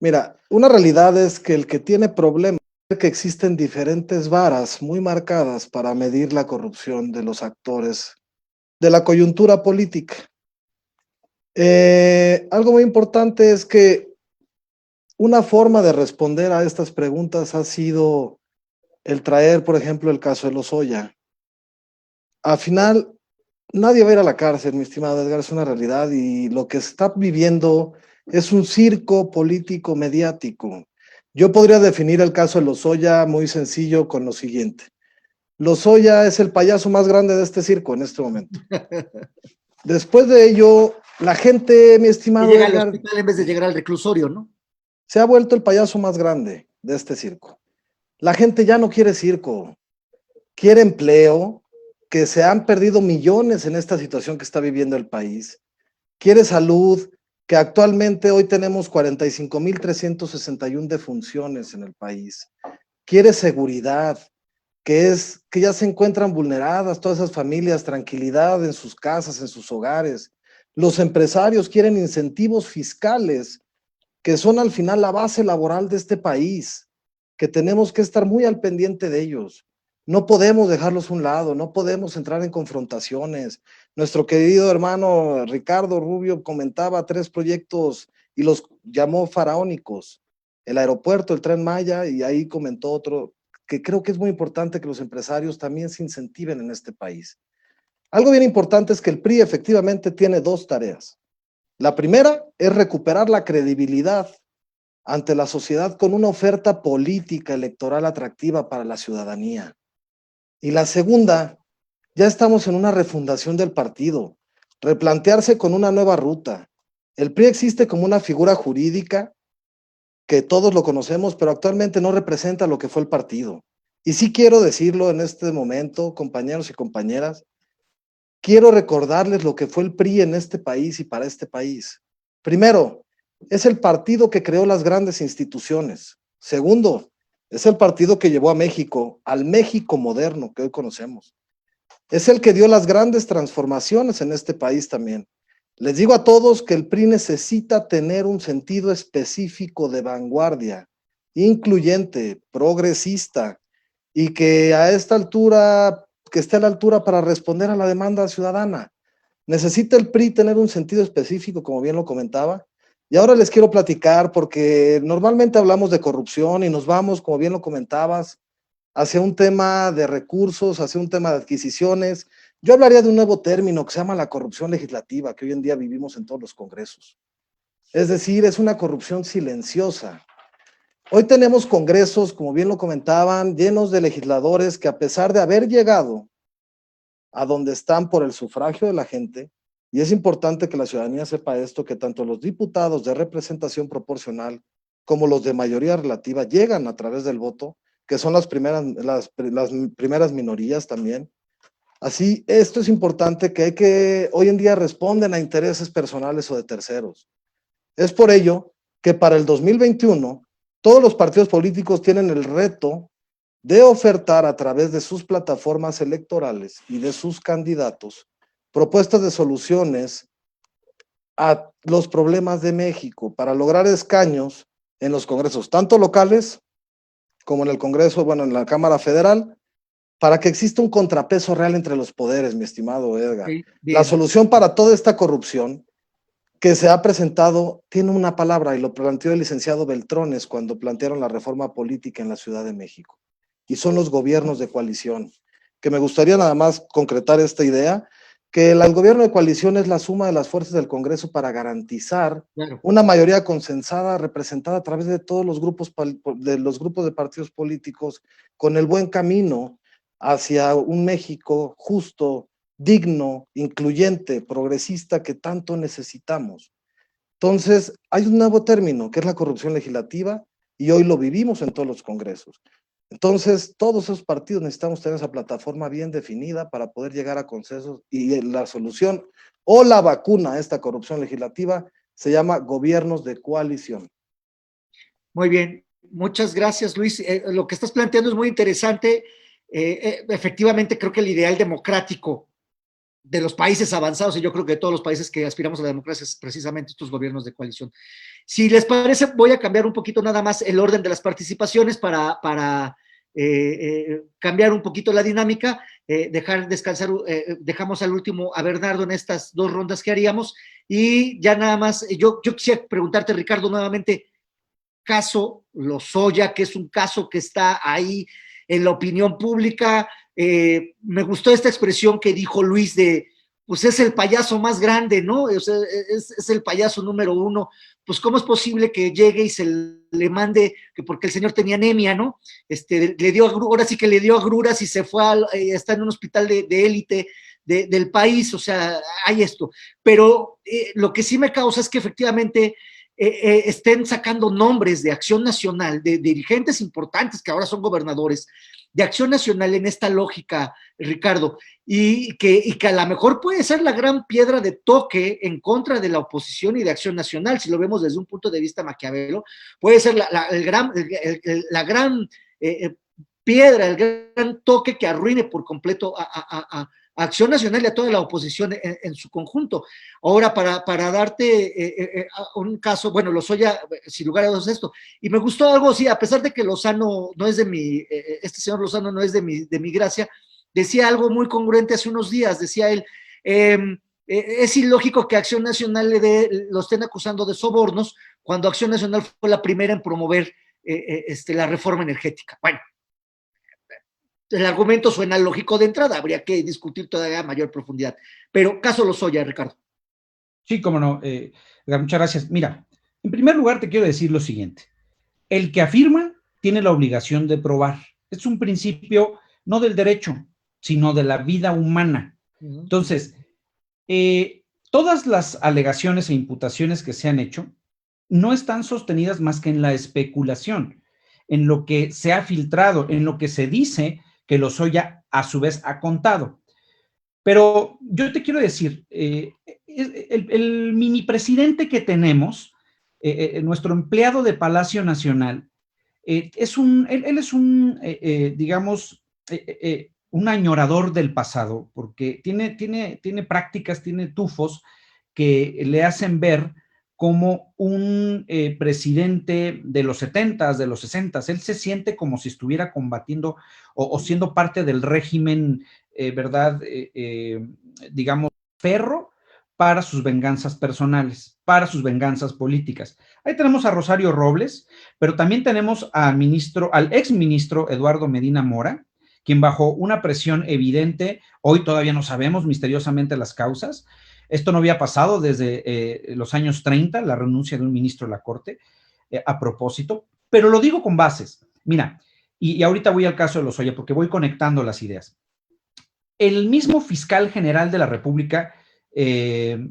S5: Mira, una realidad es que el que tiene problemas es que existen diferentes varas muy marcadas para medir la corrupción de los actores de la coyuntura política. Algo muy importante es que una forma de responder a estas preguntas ha sido el traer, por ejemplo, el caso de Lozoya. Al final, nadie va a ir a la cárcel, mi estimado Edgar, es una realidad y lo que se está viviendo es un circo político mediático. Yo podría definir el caso de Lozoya muy sencillo con lo siguiente. Lozoya es el payaso más grande de este circo en este momento. Después de ello, la gente, mi
S2: Que
S5: estimado
S2: llega al
S5: Edgar,
S2: hospital en vez de llegar al reclusorio, ¿no?
S5: se ha vuelto el payaso más grande de este circo. La gente ya no quiere circo, quiere empleo, que se han perdido millones en esta situación que está viviendo el país. Quiere salud, que actualmente hoy tenemos 45,361 defunciones en el país. Quiere seguridad, que ya se encuentran vulneradas todas esas familias, tranquilidad en sus casas, en sus hogares. Los empresarios quieren incentivos fiscales, que son al final la base laboral de este país, que tenemos que estar muy al pendiente de ellos. No podemos dejarlos a un lado, no podemos entrar en confrontaciones. Nuestro querido hermano Ricardo Rubio comentaba 3 proyectos y los llamó faraónicos. El aeropuerto, el Tren Maya, y ahí comentó otro, que creo que es muy importante que los empresarios también se incentiven en este país. Algo bien importante es que el PRI efectivamente tiene 2 tareas. La primera es recuperar la credibilidad ante la sociedad con una oferta política electoral atractiva para la ciudadanía. Y la segunda, ya estamos en una refundación del partido, replantearse con una nueva ruta. El PRI existe como una figura jurídica que todos lo conocemos, pero actualmente no representa lo que fue el partido. Y sí quiero decirlo en este momento, compañeros y compañeras, quiero recordarles lo que fue el PRI en este país y para este país. Primero, es el partido que creó las grandes instituciones. Segundo, es el partido que llevó a México al México moderno que hoy conocemos. Es el que dio las grandes transformaciones en este país también. Les digo a todos que el PRI necesita tener un sentido específico de vanguardia, incluyente, progresista, y que a esta altura, que esté a la altura para responder a la demanda ciudadana. Necesita el PRI tener un sentido específico, como bien lo comentaba. Y ahora les quiero platicar, porque normalmente hablamos de corrupción y nos vamos, como bien lo comentabas, hacia un tema de recursos, hacia un tema de adquisiciones. Yo hablaría de un nuevo término que se llama la corrupción legislativa, que hoy en día vivimos en todos los congresos. Es decir, es una corrupción silenciosa. Hoy tenemos congresos, como bien lo comentaban, llenos de legisladores que, a pesar de haber llegado a donde están por el sufragio de la gente, y es importante que la ciudadanía sepa esto, que tanto los diputados de representación proporcional como los de mayoría relativa llegan a través del voto, que son las primeras minorías también. Así, esto es importante, que hoy en día responden a intereses personales o de terceros. Es por ello que para el 2021 todos los partidos políticos tienen el reto de ofertar a través de sus plataformas electorales y de sus candidatos propuestas de soluciones a los problemas de México para lograr escaños en los congresos, tanto locales como en el Congreso, bueno, en la Cámara Federal, para que exista un contrapeso real entre los poderes, mi estimado Edgar.
S2: Sí,
S5: La solución para toda esta corrupción que se ha presentado tiene una palabra, y lo planteó el licenciado Beltrones cuando plantearon la reforma política en la Ciudad de México, y son los gobiernos de coalición, que me gustaría nada más concretar esta idea, que el gobierno de coalición es la suma de las fuerzas del Congreso para garantizar una mayoría consensada, representada a través de todos los grupos de partidos políticos, con el buen camino hacia un México justo, digno, incluyente, progresista, que tanto necesitamos. Entonces, hay un nuevo término, que es la corrupción legislativa, y hoy lo vivimos en todos los congresos. Entonces, todos esos partidos necesitamos tener esa plataforma bien definida para poder llegar a consensos, y la solución o la vacuna a esta corrupción legislativa se llama gobiernos de coalición.
S2: Muy bien, muchas gracias, Luis. Lo que estás planteando es muy interesante. Efectivamente, creo que el ideal democrático de los países avanzados, y yo creo que de todos los países que aspiramos a la democracia, es precisamente estos gobiernos de coalición. Si les parece, voy a cambiar un poquito nada más el orden de las participaciones para cambiar un poquito la dinámica, dejar descansar, dejamos al último a Bernardo en estas 2 rondas que haríamos, y ya nada más, yo quisiera preguntarte, Ricardo, nuevamente, caso Lozoya, que es un caso que está ahí en la opinión pública. Me gustó esta expresión que dijo Luis de pues es el payaso más grande, ¿no? O sea, es el payaso número uno. Pues, ¿cómo es posible que llegue y se le mande, que porque el señor tenía anemia, ¿no? Le dio, ahora sí que le dio agruras y se fue, está en un hospital de élite del país, o sea, hay esto. Pero lo que sí me causa es que efectivamente estén sacando nombres de Acción Nacional, de dirigentes importantes que ahora son gobernadores, de Acción Nacional en esta lógica, Ricardo, y que a lo mejor puede ser la gran piedra de toque en contra de la oposición y de Acción Nacional, si lo vemos desde un punto de vista maquiavelo, puede ser la gran piedra, el gran toque que arruine por completo a Acción Nacional y a toda la oposición en su conjunto. Ahora, para darte un caso, bueno, Lozoya, sin lugar a dudas esto, y me gustó algo, sí, a pesar de que Lozano no es de mi, este señor Lozano no es de mi gracia, decía algo muy congruente hace unos días, decía él, es ilógico que Acción Nacional lo estén acusando de sobornos cuando Acción Nacional fue la primera en promover la reforma energética. Bueno, el argumento suena lógico de entrada, habría que discutir todavía a mayor profundidad. Pero caso Lozoya, Ricardo.
S4: Sí, cómo no. Muchas gracias. Mira, en primer lugar te quiero decir lo siguiente. El que afirma tiene la obligación de probar. Es un principio no del derecho, sino de la vida humana. Entonces, todas las alegaciones e imputaciones que se han hecho no están sostenidas más que en la especulación, en lo que se ha filtrado, en lo que se dice que Lozoya a su vez ha contado. Pero yo te quiero decir, el mini presidente que tenemos, nuestro empleado de Palacio Nacional, él es un, digamos, un añorador del pasado, porque tiene prácticas, tiene tufos que le hacen ver como un presidente de los 70s, de los 60s. Él se siente como si estuviera combatiendo o siendo parte del régimen, ¿verdad? Digamos, ferro para sus venganzas personales, para sus venganzas políticas. Ahí tenemos a Rosario Robles, pero también tenemos al exministro Eduardo Medina Mora, quien bajo una presión evidente, hoy todavía no sabemos misteriosamente las causas. Esto no había pasado desde los años 30, la renuncia de un ministro de la Corte, a propósito, pero lo digo con bases. Mira, y ahorita voy al caso de Lozoya porque voy conectando las ideas. El mismo fiscal general de la República, Gers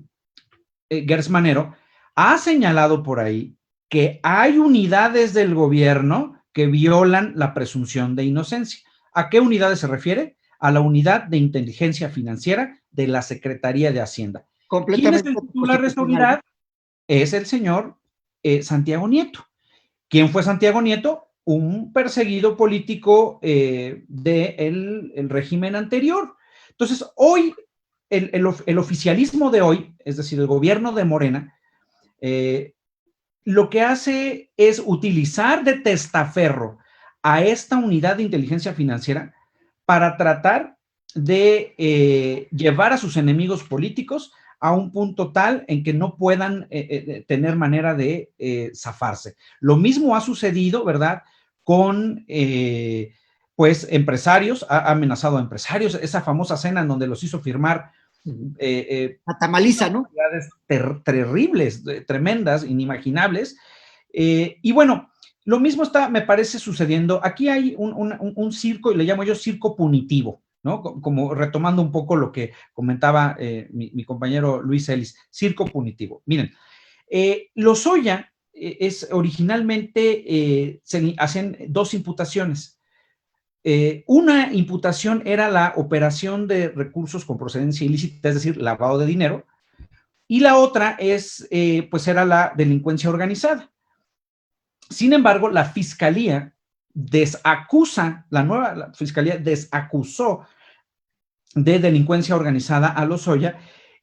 S4: Manero, ha señalado por ahí que hay unidades del gobierno que violan la presunción de inocencia. ¿A qué unidades se refiere? A la unidad de inteligencia financiera de la Secretaría de Hacienda. ¿Quién es el titular de esa unidad? Es el señor Santiago Nieto. ¿Quién fue Santiago Nieto? Un perseguido político del régimen anterior. Entonces, hoy, el oficialismo de hoy, es decir, el gobierno de Morena, lo que hace es utilizar de testaferro a esta unidad de inteligencia financiera para tratar de llevar a sus enemigos políticos a un punto tal en que no puedan tener manera de zafarse. Lo mismo ha sucedido, ¿verdad?, con pues empresarios, ha amenazado a empresarios, esa famosa cena en donde los hizo firmar
S2: la tamaliza, ¿no?
S4: Terribles, tremendas, inimaginables. Y bueno, lo mismo está, me parece, sucediendo. Aquí hay un circo, y le llamo yo circo punitivo, ¿no? Como retomando un poco lo que comentaba mi compañero Luis Ellis, circo punitivo. Miren, Lozoya es originalmente, se hacen dos imputaciones. Una imputación era la operación de recursos con procedencia ilícita, es decir, lavado de dinero, y la otra pues era la delincuencia organizada. Sin embargo, la fiscalía la fiscalía desacusó de delincuencia organizada a Lozoya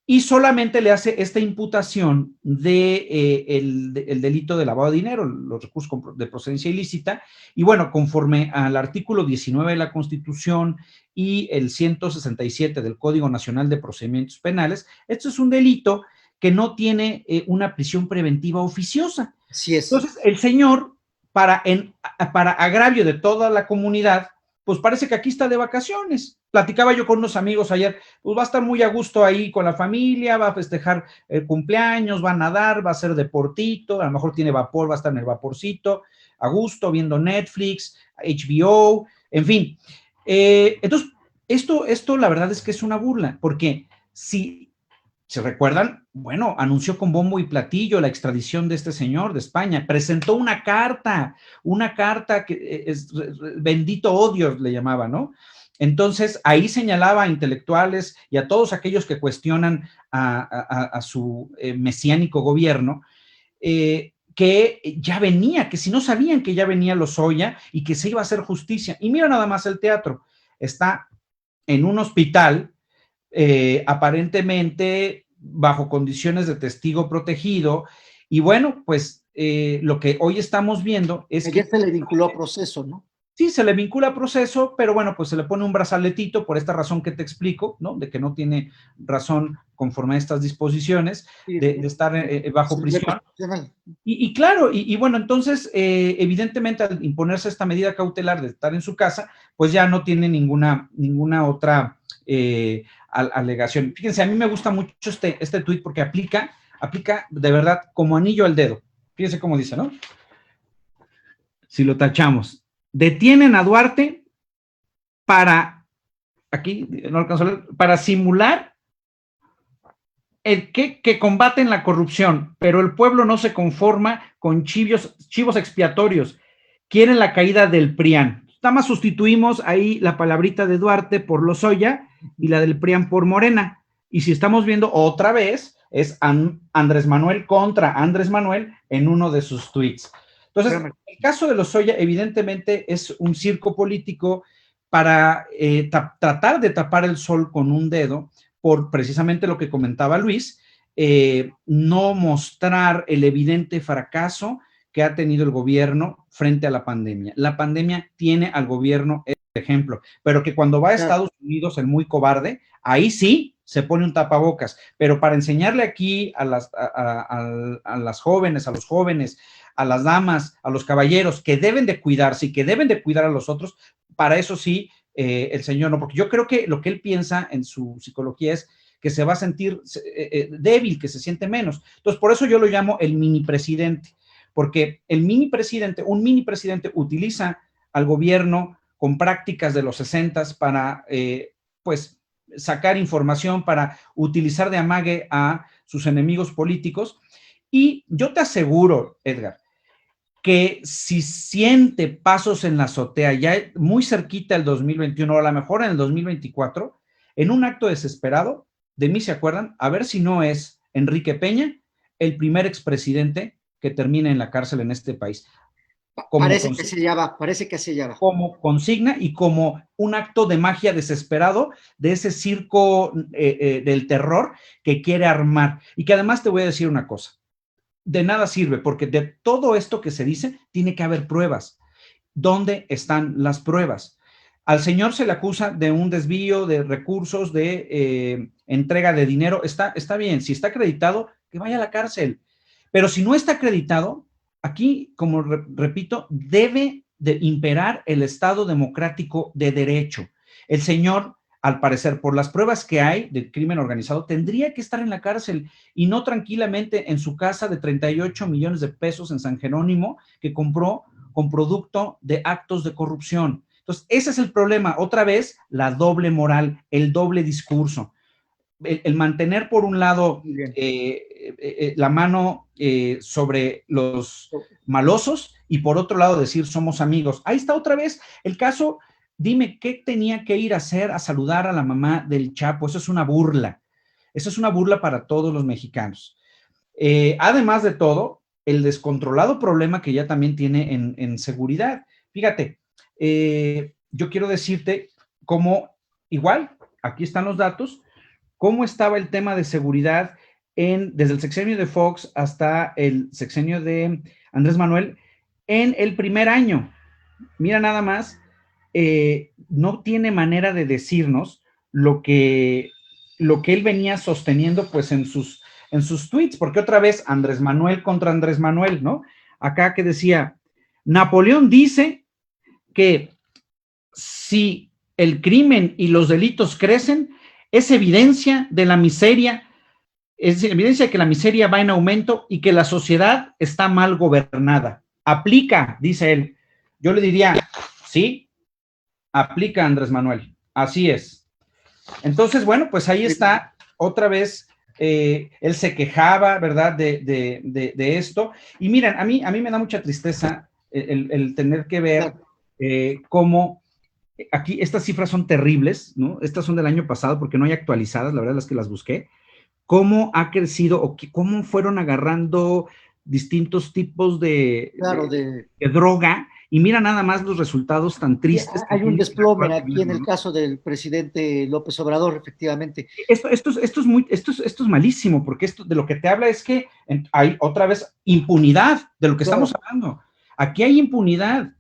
S4: y solamente le hace esta imputación el delito de lavado de dinero, los recursos de procedencia ilícita, y bueno, conforme al artículo 19 de la Constitución y el 167 del Código Nacional de Procedimientos Penales, esto es un delito que no tiene una prisión preventiva oficiosa.
S2: Así es.
S4: Entonces, el señor, para agravio de toda la comunidad, pues parece que aquí está de vacaciones. Platicaba yo con unos amigos ayer, pues va a estar muy a gusto ahí con la familia, va a festejar el cumpleaños, va a nadar, va a hacer deportito, a lo mejor tiene vapor, va a estar en el vaporcito, a gusto, viendo Netflix, HBO, en fin. Entonces, esto la verdad es que es una burla, porque si se recuerdan, bueno, anunció con bombo y platillo la extradición de este señor de España, presentó una carta que es bendito odio le llamaba, ¿no? Entonces, ahí señalaba a intelectuales y a todos aquellos que cuestionan a su mesiánico gobierno, que ya venía, que si no sabían que ya venía Lozoya y que se iba a hacer justicia. Y mira nada más el teatro, está en un hospital, aparentemente bajo condiciones de testigo protegido, y bueno, pues lo que hoy estamos viendo es
S2: que... se le vinculó a proceso, ¿no?
S4: Sí, se le vincula a proceso, pero bueno, pues se le pone un brazaletito por esta razón que te explico, ¿no? De que no tiene razón conforme a estas disposiciones de estar bajo prisión. Y claro, y bueno, entonces, evidentemente, al imponerse esta medida cautelar de estar en su casa, pues ya no tiene ninguna otra alegación. Fíjense, a mí me gusta mucho este tuit porque aplica de verdad como anillo al dedo. Fíjense cómo dice, ¿no? Si lo tachamos. Detienen a Duarte para, aquí no alcanzo a leer, para simular que combaten la corrupción, pero el pueblo no se conforma con chivos expiatorios, quieren la caída del PRIAN. Nada más sustituimos ahí la palabrita de Duarte por Lozoya y la del PRIAN por Morena. Y si estamos viendo otra vez, es Andrés Manuel contra Andrés Manuel en uno de sus tweets. Entonces, el caso de Lozoya evidentemente es un circo político para tratar de tapar el sol con un dedo, por precisamente lo que comentaba Luis, no mostrar el evidente fracaso que ha tenido el gobierno frente a la pandemia. La pandemia tiene al gobierno ejemplo, pero que cuando va a Estados Unidos, el muy cobarde, ahí sí se pone un tapabocas, pero para enseñarle aquí a las jóvenes, a los jóvenes, a las damas, a los caballeros, que deben de cuidarse y que deben de cuidar a los otros, para eso sí, el señor no, porque yo creo que lo que él piensa en su psicología es que se va a sentir débil, que se siente menos. Entonces, por eso yo lo llamo el mini presidente, porque un mini presidente utiliza al gobierno con prácticas de los 60s para, pues, sacar información, para utilizar de amague a sus enemigos políticos. Y yo te aseguro, Edgar, que si siente pasos en la azotea ya muy cerquita del 2021, o a lo mejor en el 2024, en un acto desesperado, de mí se acuerdan, a ver si no es Enrique Peña el primer expresidente que termine en la cárcel en este país.
S2: Parece que se llama.
S4: Como consigna y como un acto de magia desesperado de ese circo del terror que quiere armar. Y que además te voy a decir una cosa, de nada sirve, porque de todo esto que se dice, tiene que haber pruebas. ¿Dónde están las pruebas? Al señor se le acusa de un desvío de recursos, de entrega de dinero. Está bien, si está acreditado, que vaya a la cárcel. Pero si no está acreditado, aquí, como repito, debe de imperar el Estado democrático de derecho. El señor, al parecer, por las pruebas que hay del crimen organizado, tendría que estar en la cárcel y no tranquilamente en su casa de 38 millones de pesos en San Jerónimo que compró con producto de actos de corrupción. Entonces, ese es el problema. Otra vez, la doble moral, el doble discurso. El mantener, por un lado, la mano sobre los malosos y, por otro lado, decir somos amigos. Ahí está otra vez el caso. Dime, ¿qué tenía que ir a hacer a saludar a la mamá del Chapo? Eso es una burla. Eso es una burla para todos los mexicanos. Además de todo, el descontrolado problema que ya también tiene en seguridad. Fíjate, yo quiero decirte cómo, igual, aquí están los datos, cómo estaba el tema de seguridad desde el sexenio de Fox hasta el sexenio de Andrés Manuel en el primer año. Mira nada más, no tiene manera de decirnos lo que él venía sosteniendo pues en sus tweets, porque otra vez Andrés Manuel contra Andrés Manuel, ¿no? Acá que decía, Napoleón dice que si el crimen y los delitos crecen, es evidencia de la miseria, es evidencia de que la miseria va en aumento y que la sociedad está mal gobernada. Aplica, dice él. Yo le diría, sí, aplica, Andrés Manuel, así es. Entonces, bueno, pues ahí está otra vez. Él se quejaba, ¿verdad?, de esto. Y miren, a mí me da mucha tristeza el tener que ver cómo aquí estas cifras son terribles, ¿no? Estas son del año pasado porque no hay actualizadas, la verdad es que las busqué. Cómo ha crecido o cómo fueron agarrando distintos tipos de droga, y mira nada más los resultados tan tristes.
S2: Hay un desplome aquí en el caso del presidente López Obrador, efectivamente.
S4: Esto es malísimo, porque esto de lo que te habla es que hay otra vez impunidad de lo que estamos hablando. Aquí hay impunidad,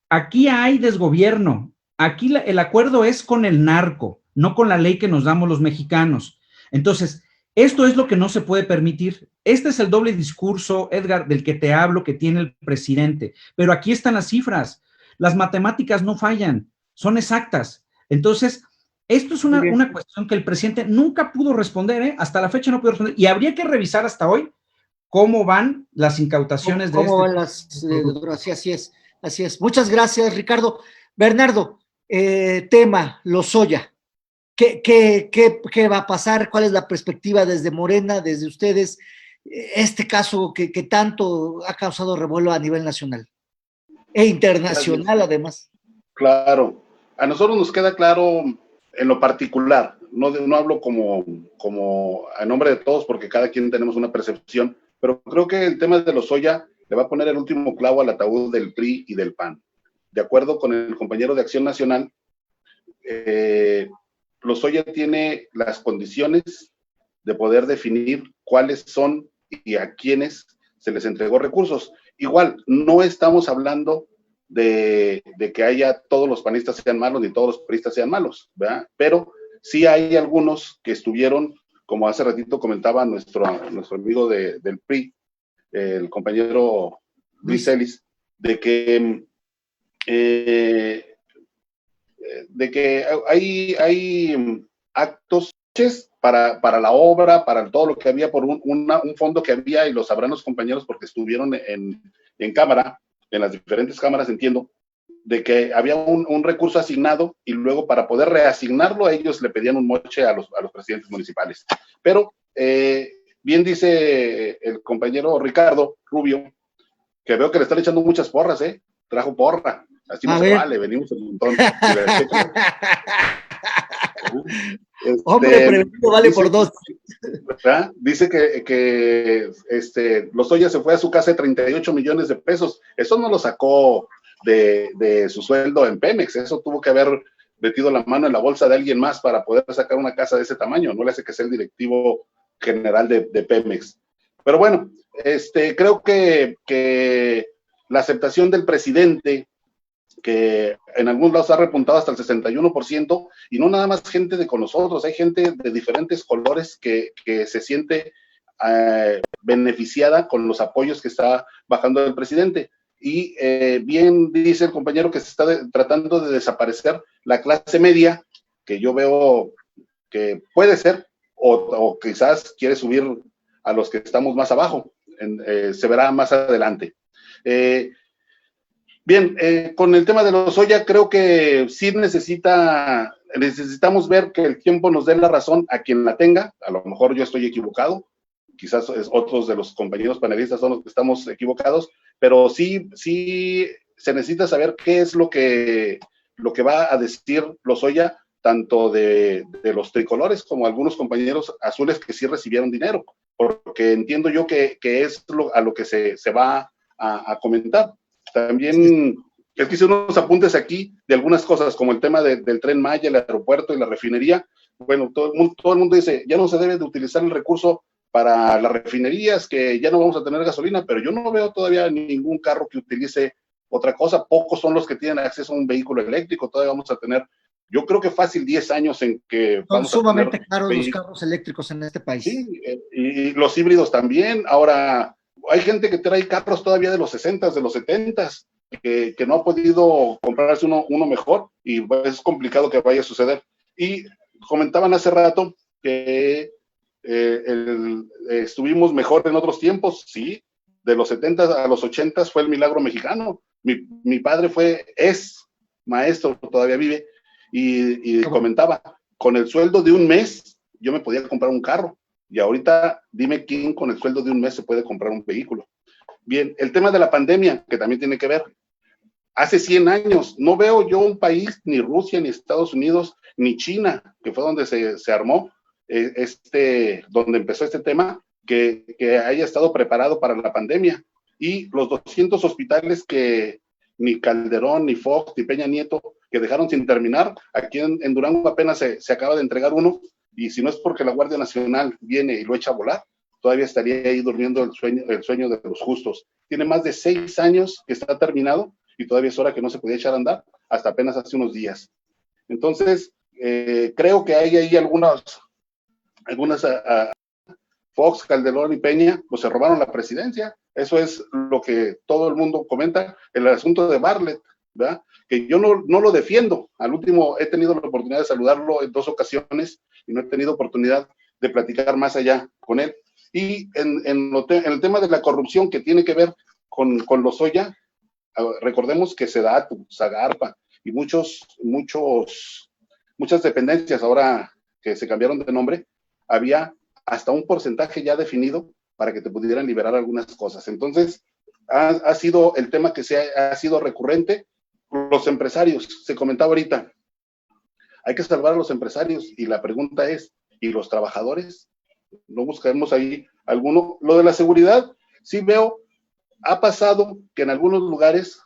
S4: aquí hay desgobierno, aquí el acuerdo es con el narco, no con la ley que nos damos los mexicanos. Entonces, esto es lo que no se puede permitir. Este es el doble discurso, Edgar, del que te hablo, que tiene el presidente. Pero aquí están las cifras. Las matemáticas no fallan, son exactas. Entonces, esto es una cuestión que el presidente nunca pudo responder, ¿eh? Hasta la fecha no pudo responder. Y habría que revisar hasta hoy cómo van las incautaciones de
S2: Así es. Muchas gracias, Ricardo. Bernardo, tema Lozoya. ¿Qué va a pasar? ¿Cuál es la perspectiva desde Morena, desde ustedes? Este caso que tanto ha causado revuelo a nivel nacional e internacional, además.
S3: Claro. A nosotros nos queda claro en lo particular, no hablo como a nombre de todos porque cada quien tenemos una percepción, pero creo que el tema de Lozoya le va a poner el último clavo al ataúd del PRI y del PAN. De acuerdo con el compañero de Acción Nacional, Lozoya tiene las condiciones de poder definir cuáles son y a quiénes se les entregó recursos. Igual, no estamos hablando de que haya todos los panistas sean malos ni todos los priistas sean malos, ¿verdad? Pero sí hay algunos que estuvieron, como hace ratito comentaba nuestro amigo del PRI, el compañero Luis Celis, de que hay actos para la obra, para todo lo que había, por un fondo que había, y lo sabrán los compañeros porque estuvieron en cámara, en las diferentes cámaras, entiendo, de que había un recurso asignado y luego para poder reasignarlo a ellos le pedían un moche a los presidentes municipales. Pero bien dice el compañero Ricardo Rubio, que veo que le están echando muchas porras, trajo porra. Así no se vale, venimos un montón.
S2: Hombre, prevenido vale por dos.
S3: ¿Verdad? Dice que Lozoya se fue a su casa de 38 millones de pesos. Eso no lo sacó de su sueldo en Pemex. Eso tuvo que haber metido la mano en la bolsa de alguien más para poder sacar una casa de ese tamaño. No le hace que sea el directivo general de Pemex. Pero bueno, creo que la aceptación del presidente, que en algunos lados ha repuntado hasta el 61%, y no nada más gente de con nosotros, hay gente de diferentes colores que se siente beneficiada con los apoyos que está bajando el presidente. Y bien dice el compañero que se está tratando de desaparecer la clase media, que yo veo que puede ser, o quizás quiere subir a los que estamos más abajo, se verá más adelante. Bien, con el tema de Lozoya, creo que sí necesitamos ver que el tiempo nos dé la razón a quien la tenga. A lo mejor yo estoy equivocado, quizás otros de los compañeros panelistas son los que estamos equivocados, pero sí se necesita saber qué es lo que va a decir Lozoya, tanto de los tricolores como algunos compañeros azules que sí recibieron dinero, porque entiendo yo que es a lo que se va a comentar. También es que hice unos apuntes aquí de algunas cosas, como el tema del Tren Maya, el aeropuerto y la refinería. Bueno, todo el mundo dice, ya no se debe de utilizar el recurso para las refinerías, que ya no vamos a tener gasolina, pero yo no veo todavía ningún carro que utilice otra cosa. Pocos son los que tienen acceso a un vehículo eléctrico. Todavía vamos a tener, yo creo que fácil 10 años en que vamos
S2: son sumamente caros los carros eléctricos en este país.
S3: Sí, y los híbridos también. Ahora, hay gente que trae carros todavía de los 60s, de los 70s, que no ha podido comprarse uno mejor y pues, es complicado que vaya a suceder. Y comentaban hace rato que estuvimos mejor en otros tiempos, sí, de los 70 a los 80 fue el milagro mexicano. Mi padre es maestro, todavía vive, y comentaba, con el sueldo de un mes yo me podía comprar un carro, y ahorita dime quién con el sueldo de un mes se puede comprar un vehículo. Bien, el tema de la pandemia, que también tiene que ver, hace 100 años, no veo yo un país, ni Rusia, ni Estados Unidos, ni China, que fue donde se armó, donde empezó este tema, que haya estado preparado para la pandemia. Y los 200 hospitales que ni Calderón, ni Fox, ni Peña Nieto, que dejaron sin terminar, aquí en Durango apenas se acaba de entregar uno, y si no es porque la Guardia Nacional viene y lo echa a volar, todavía estaría ahí durmiendo el sueño de los justos. Tiene más de 6 años que está terminado, y todavía es hora que no se podía echar a andar, hasta apenas hace unos días. Entonces, creo que hay ahí algunas Fox, Calderón y Peña, pues se robaron la presidencia. Eso es lo que todo el mundo comenta. El asunto de Bartlett, ¿verdad? Que yo no lo defiendo. Al último he tenido la oportunidad de saludarlo en 2 ocasiones y no he tenido oportunidad de platicar más allá con él. Y en el tema de la corrupción que tiene que ver con Lozoya, recordemos que Sedatu, Zagarpa y muchas dependencias ahora que se cambiaron de nombre, había hasta un porcentaje ya definido para que te pudieran liberar algunas cosas. Entonces, ha sido el tema que ha sido recurrente. Los empresarios, se comentaba ahorita, hay que salvar a los empresarios, y la pregunta es, ¿y los trabajadores? ¿No buscaremos ahí alguno? Lo de la seguridad, sí veo, ha pasado que en algunos lugares,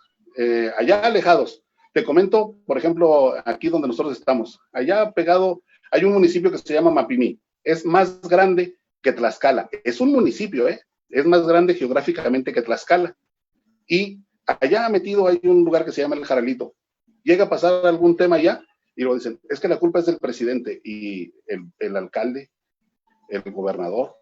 S3: allá alejados, te comento, por ejemplo, aquí donde nosotros estamos, allá pegado, hay un municipio que se llama Mapimí, es más grande que Tlaxcala, es un municipio, es más grande geográficamente que Tlaxcala, y allá metido hay un lugar que se llama El Jaralito. Llega a pasar algún tema allá y lo dicen, es que la culpa es del presidente y el alcalde, el gobernador.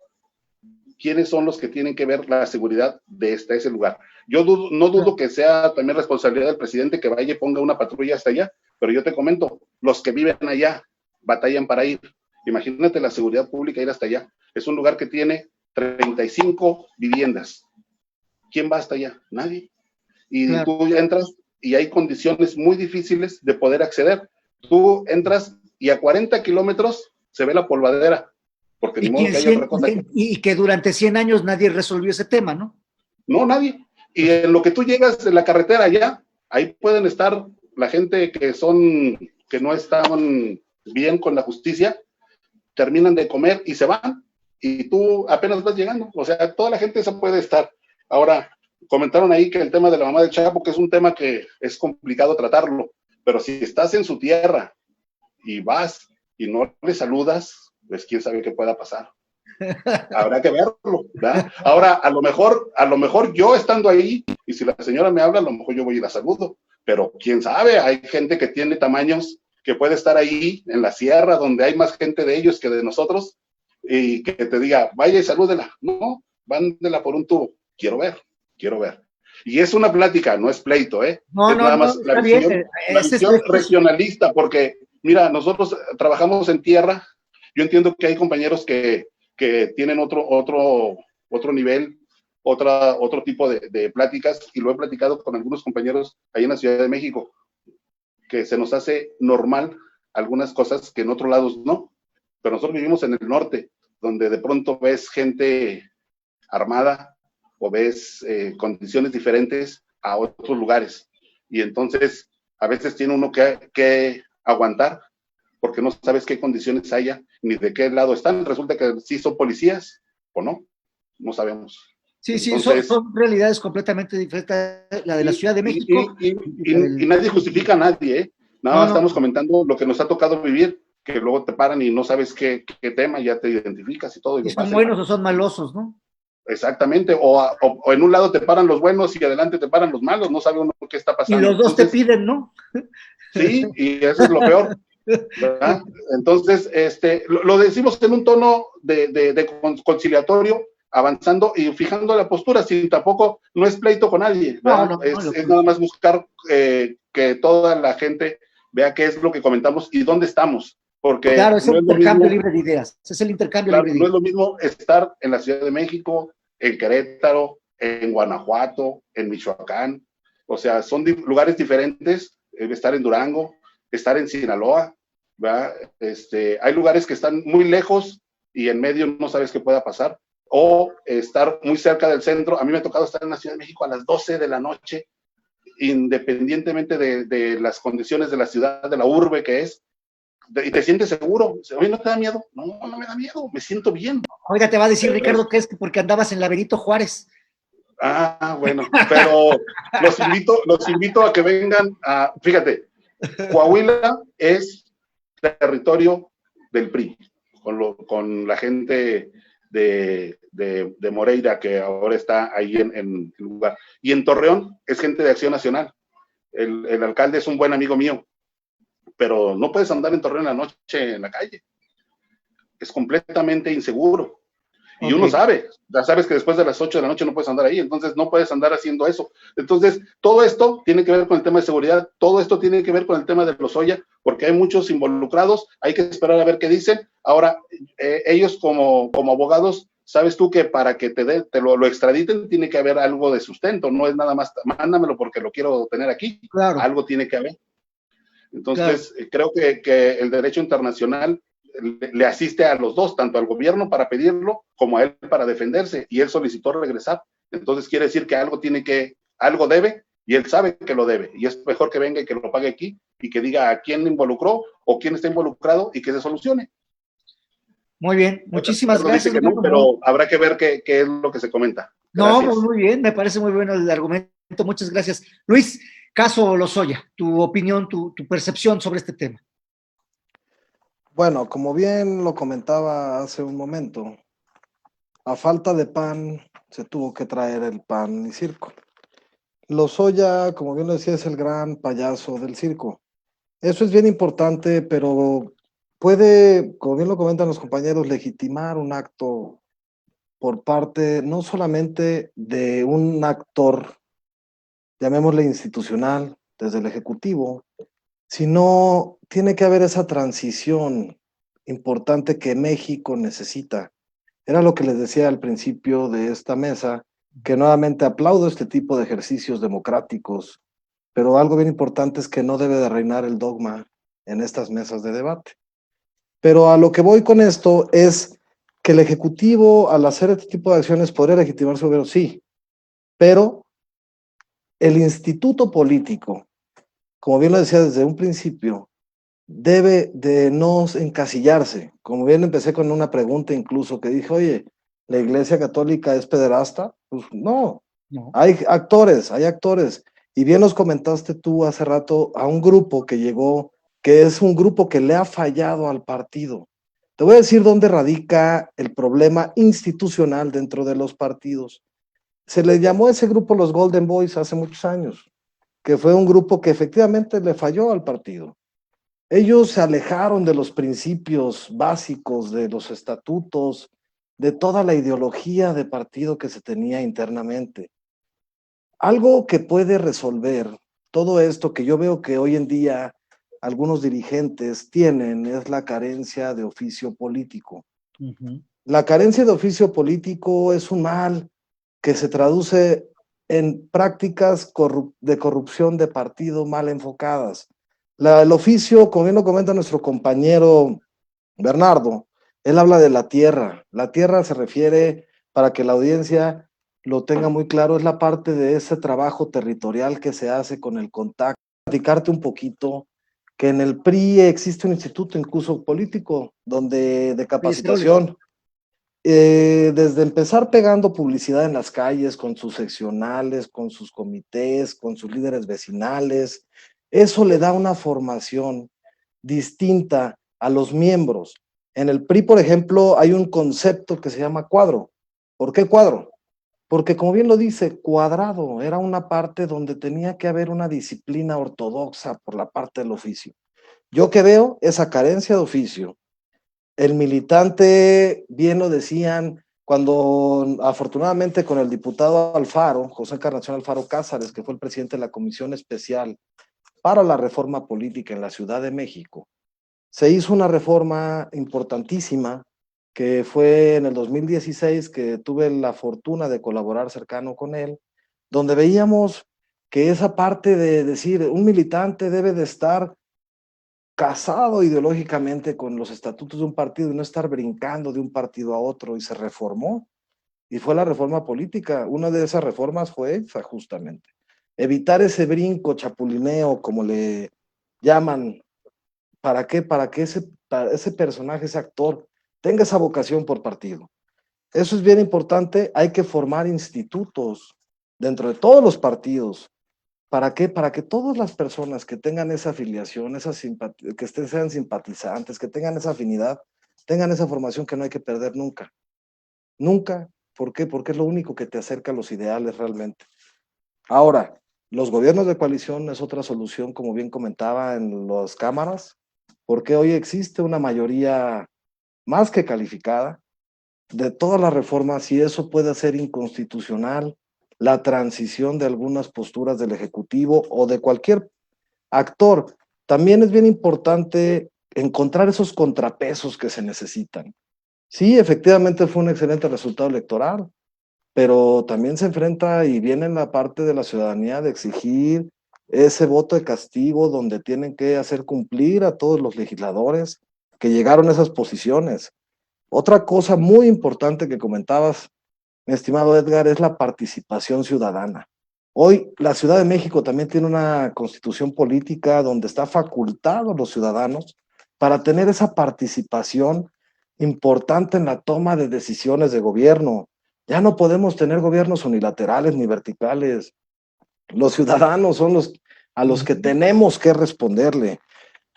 S3: ¿Quiénes son los que tienen que ver la seguridad de ese lugar? Yo no dudo que sea también responsabilidad del presidente que vaya y ponga una patrulla hasta allá, pero yo te comento, los que viven allá batallan para ir. Imagínate la seguridad pública ir hasta allá. Es un lugar que tiene 35 viviendas. ¿Quién va hasta allá? Nadie. Y claro, tú entras y hay condiciones muy difíciles de poder acceder. Tú entras y a 40 kilómetros se ve la polvadera, porque ni modo que haya otra cosa.
S2: Y que durante 100 años nadie resolvió ese tema, ¿no?
S3: No, nadie. Y en lo que tú llegas en la carretera allá, ahí pueden estar la gente que no estaban bien con la justicia, terminan de comer y se van, y tú apenas vas llegando. O sea, toda la gente esa puede estar. Ahora, comentaron ahí que el tema de la mamá del Chapo, que es un tema que es complicado tratarlo, pero si estás en su tierra y vas y no le saludas, pues quién sabe qué pueda pasar. Habrá que verlo, ¿verdad? Ahora, a lo mejor yo estando ahí, y si la señora me habla, a lo mejor yo voy y la saludo, pero quién sabe, hay gente que tiene tamaños que puede estar ahí en la sierra, donde hay más gente de ellos que de nosotros, y que te diga, vaya y salúdela. No, vándela por un tubo. Quiero ver. Y es una plática, no es pleito, ¿eh?
S2: No,
S3: es nada más la visión regionalista, porque, mira, nosotros trabajamos en tierra. Yo entiendo que hay compañeros que tienen otro nivel, otro tipo de pláticas, y lo he platicado con algunos compañeros ahí en la Ciudad de México, que se nos hace normal algunas cosas que en otros lados no, pero nosotros vivimos en el norte, donde de pronto ves gente armada o ves condiciones diferentes a otros lugares, y entonces a veces tiene uno que aguantar, porque no sabes qué condiciones haya, ni de qué lado están. Resulta que sí son policías, o no sabemos.
S2: Sí, entonces, son realidades completamente diferentes, la de la Ciudad de México.
S3: Y nadie justifica a nadie, ¿eh? Nada más estamos comentando lo que nos ha tocado vivir, que luego te paran y no sabes qué tema, ya te identificas y todo.
S2: Y son buenos o son malosos, ¿no?
S3: Exactamente, o en un lado te paran los buenos y adelante te paran los malos, no sabe uno qué está pasando.
S2: Y los dos te piden, ¿no?
S3: Sí, y eso es lo peor, ¿verdad? Entonces, lo decimos en un tono de conciliatorio, avanzando y fijando la postura, sin tampoco, no es pleito con nadie, es nada más buscar que toda la gente vea qué es lo que comentamos y dónde estamos, porque
S2: claro, es
S3: no
S2: el
S3: es lo
S2: intercambio
S3: mismo,
S2: libre de ideas, es el intercambio
S3: claro,
S2: libre de
S3: no es
S2: ideas.
S3: lo mismo estar en la Ciudad de México, en Querétaro, en Guanajuato, en Michoacán, o sea, son lugares diferentes, estar en Durango, estar en Sinaloa, ¿verdad? Hay lugares que están muy lejos y en medio no sabes qué pueda pasar, o estar muy cerca del centro. A mí me ha tocado estar en la Ciudad de México a las 12 de la noche, independientemente de las condiciones de la ciudad, de la urbe que es, y te sientes seguro. Oye, ¿no te da miedo? No, no me da miedo, me siento bien.
S2: Oiga, te va a decir Ricardo que es porque andabas en la Benito Juárez.
S3: Ah, bueno, pero los invito a que vengan a, fíjate, Coahuila es territorio del PRI, con la gente de Moreira, que ahora está ahí en el lugar. Y en Torreón es gente de Acción Nacional. El alcalde es un buen amigo mío, pero no puedes andar en Torreón en la noche en la calle. Es completamente inseguro. Y uno sabe, ya sabes que después de las 8 de la noche no puedes andar ahí, entonces no puedes andar haciendo eso. Entonces, todo esto tiene que ver con el tema de seguridad, todo esto tiene que ver con el tema de Lozoya, porque hay muchos involucrados, hay que esperar a ver qué dicen. Ahora, ellos como abogados, sabes tú que para que te lo extraditen tiene que haber algo de sustento, no es nada más, mándamelo porque lo quiero tener aquí, claro. Algo tiene que haber. Entonces, claro. Creo que el derecho internacional le asiste a los dos, tanto al gobierno para pedirlo como a él para defenderse, y él solicitó regresar. Entonces quiere decir que algo debe, y él sabe que lo debe, y es mejor que venga y que lo pague aquí, y que diga a quién involucró o quién está involucrado y que se solucione.
S2: Muy bien, muchísimas gracias.
S3: Dice que no, pero habrá que ver qué es lo que se comenta.
S2: Gracias. No, muy bien, me parece muy bueno el argumento, muchas gracias. Luis, caso Lozoya, tu opinión, tu percepción sobre este tema.
S5: Bueno, como bien lo comentaba hace un momento, a falta de pan se tuvo que traer el pan y circo. Lozoya, como bien lo decía, es el gran payaso del circo. Eso es bien importante, pero puede, como bien lo comentan los compañeros, legitimar un acto por parte no solamente de un actor, llamémosle institucional, desde el Ejecutivo, sino tiene que haber esa transición importante que México necesita. Era lo que les decía al principio de esta mesa, que nuevamente aplaudo este tipo de ejercicios democráticos, pero algo bien importante es que no debe de reinar el dogma en estas mesas de debate. Pero a lo que voy con esto es que el Ejecutivo, al hacer este tipo de acciones, podría legitimar su gobierno, sí, pero el instituto político, como bien lo decía desde un principio, debe de no encasillarse. Como bien empecé con una pregunta incluso que dije, oye, ¿la Iglesia Católica es pederasta? Pues no. Hay actores. Y bien nos comentaste tú hace rato a un grupo que llegó, que es un grupo que le ha fallado al partido. Te voy a decir dónde radica el problema institucional dentro de los partidos. Se le llamó a ese grupo los Golden Boys hace muchos años, que fue un grupo que efectivamente le falló al partido. Ellos se alejaron de los principios básicos, de los estatutos, de toda la ideología de partido que se tenía internamente. Algo que puede resolver todo esto que yo veo que hoy en día algunos dirigentes tienen es la carencia de oficio político. La carencia de oficio político es un mal que se traduce en prácticas de corrupción de partido mal enfocadas. El oficio, como bien lo comenta nuestro compañero Bernardo, él habla de la tierra. La tierra se refiere, para que la audiencia lo tenga muy claro, es la parte de ese trabajo territorial que se hace con el contacto. Platicarte un poquito que en el PRI existe un instituto incluso político de capacitación. Desde empezar pegando publicidad en las calles con sus seccionales, con sus comités, con sus líderes vecinales, eso le da una formación distinta a los miembros. En el PRI, por ejemplo, hay un concepto que se llama cuadro. ¿Por qué cuadro? Porque como bien lo dice, cuadrado era una parte donde tenía que haber una disciplina ortodoxa por la parte del oficio. Yo que veo esa carencia de oficio. El militante, bien lo decían, cuando afortunadamente con el diputado Alfaro, José Encarnación Alfaro Cázares, que fue el presidente de la Comisión Especial para la Reforma Política en la Ciudad de México, se hizo una reforma importantísima que fue en el 2016, que tuve la fortuna de colaborar cercano con él, donde veíamos que esa parte de decir un militante debe de estar casado ideológicamente con los estatutos de un partido y no estar brincando de un partido a otro, y se reformó, y fue la reforma política. Una de esas reformas fue esa, justamente. Evitar ese brinco, chapulineo, como le llaman. ¿Para qué? Para que ese personaje, ese actor, tenga esa vocación por partido. Eso es bien importante. Hay que formar institutos dentro de todos los partidos. ¿Para qué? Para que todas las personas que tengan esa afiliación, que sean simpatizantes, que tengan esa afinidad, tengan esa formación que no hay que perder nunca. Nunca. ¿Por qué? Porque es lo único que te acerca a los ideales realmente. Ahora, los gobiernos de coalición es otra solución, como bien comentaba en las cámaras, porque hoy existe una mayoría más que calificada de todas las reformas, y eso puede ser inconstitucional, la transición de algunas posturas del Ejecutivo o de cualquier actor. También es bien importante encontrar esos contrapesos que se necesitan. Sí, efectivamente fue un excelente resultado electoral, pero también se enfrenta y viene en la parte de la ciudadanía de exigir ese voto de castigo, donde tienen que hacer cumplir a todos los legisladores que llegaron a esas posiciones. Otra cosa muy importante que comentabas, mi estimado Edgar, es la participación ciudadana. Hoy la Ciudad de México también tiene una constitución política donde está facultado a los ciudadanos para tener esa participación importante en la toma de decisiones de gobierno. Ya no podemos tener gobiernos unilaterales ni verticales. Los ciudadanos son los a los que tenemos que responderle.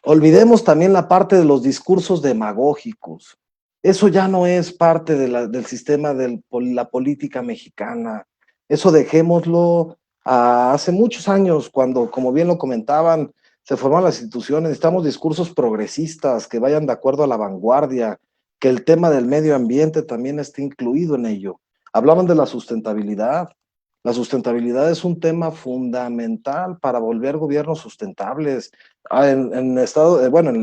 S5: Olvidemos también la parte de los discursos demagógicos. Eso ya no es parte del sistema de la política mexicana. Eso dejémoslo a hace muchos años, cuando, como bien lo comentaban, se forman las instituciones. Necesitamos discursos progresistas que vayan de acuerdo a la vanguardia, que el tema del medio ambiente también esté incluido en ello. Hablaban de la sustentabilidad. La sustentabilidad es un tema fundamental para volver gobiernos sustentables. En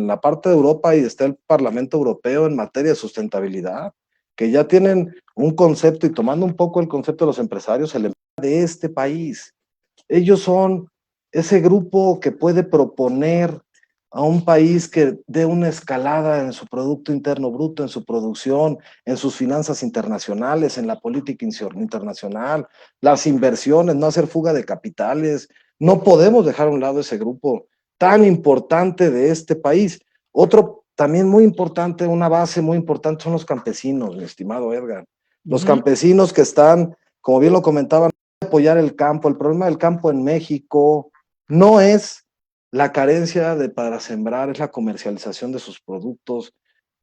S5: la parte de Europa, y está el Parlamento Europeo en materia de sustentabilidad, que ya tienen un concepto, y tomando un poco el concepto de los empresarios, de este país. Ellos son ese grupo que puede proponer a un país que dé una escalada en su Producto Interno Bruto, en su producción, en sus finanzas internacionales, en la política internacional, las inversiones, no hacer fuga de capitales. No podemos dejar a un lado ese grupo tan importante de este país. Otro también muy importante, una base muy importante, son los campesinos, mi estimado Edgar. Los campesinos que están, como bien lo comentaban, apoyar el campo. El problema del campo en México no es la carencia para sembrar, es la comercialización de sus productos.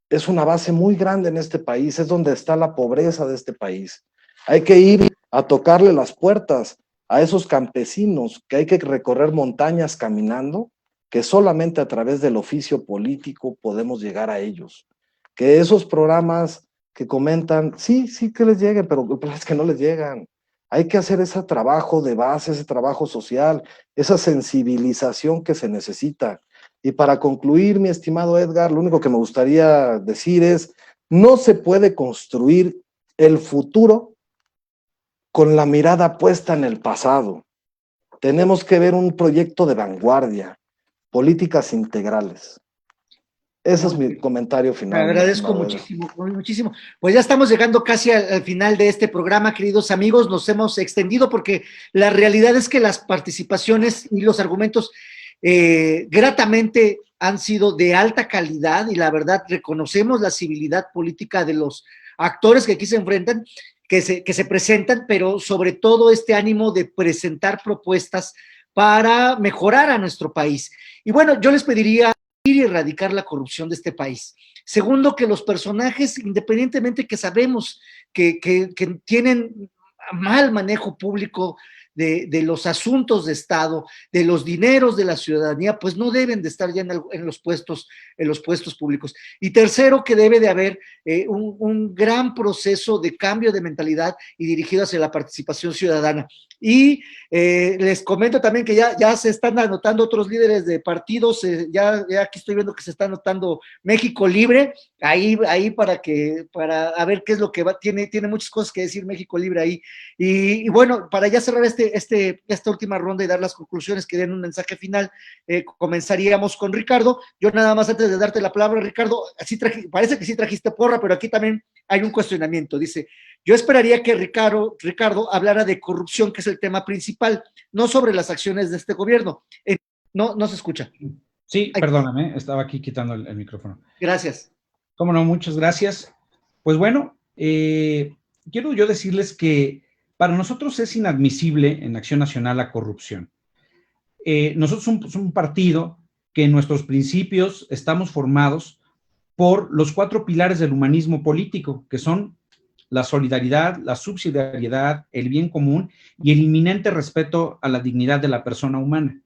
S5: Es una base muy grande en este país, es donde está la pobreza de este país. Hay que ir a tocarle las puertas a esos campesinos, que hay que recorrer montañas caminando, que solamente a través del oficio político podemos llegar a ellos. Que esos programas que comentan, sí que les lleguen, pero es que no les llegan. Hay que hacer ese trabajo de base, ese trabajo social, esa sensibilización que se necesita. Y para concluir, mi estimado Edgar, lo único que me gustaría decir es, no se puede construir el futuro con la mirada puesta en el pasado. Tenemos que ver un proyecto de vanguardia, políticas integrales. Ese es mi comentario final.
S2: Te agradezco muchísimo, muchísimo. Pues ya estamos llegando casi al final de este programa, queridos amigos. Nos hemos extendido porque la realidad es que las participaciones y los argumentos gratamente han sido de alta calidad, y la verdad reconocemos la civilidad política de los actores que aquí se enfrentan, que se presentan, pero sobre todo este ánimo de presentar propuestas para mejorar a nuestro país. Y bueno, yo les pediría y erradicar la corrupción de este país. Segundo, que los personajes, independientemente que sabemos que tienen mal manejo público de los asuntos de Estado, de los dineros de la ciudadanía, pues no deben de estar ya en los puestos públicos. Y tercero, que debe de haber un gran proceso de cambio de mentalidad y dirigido hacia la participación ciudadana. Y les comento también que ya se están anotando otros líderes de partidos, ya aquí estoy viendo que se está anotando México Libre, ahí para a ver qué es lo que va, tiene muchas cosas que decir México Libre ahí. Y bueno, para ya cerrar esta última ronda y dar las conclusiones que den un mensaje final, comenzaríamos con Ricardo. Yo nada más antes de darte la palabra, Ricardo, parece que sí trajiste porra, pero aquí también hay un cuestionamiento. Dice, yo esperaría que Ricardo hablara de corrupción, que es el tema principal, no sobre las acciones de este gobierno. No se escucha.
S4: Sí, perdóname, estaba aquí quitando el micrófono.
S2: Gracias.
S4: Cómo no, muchas gracias. Pues bueno, quiero yo decirles que para nosotros es inadmisible en Acción Nacional la corrupción. Nosotros somos un partido que en nuestros principios estamos formados por los 4 pilares del humanismo político, que son la solidaridad, la subsidiariedad, el bien común y el inminente respeto a la dignidad de la persona humana.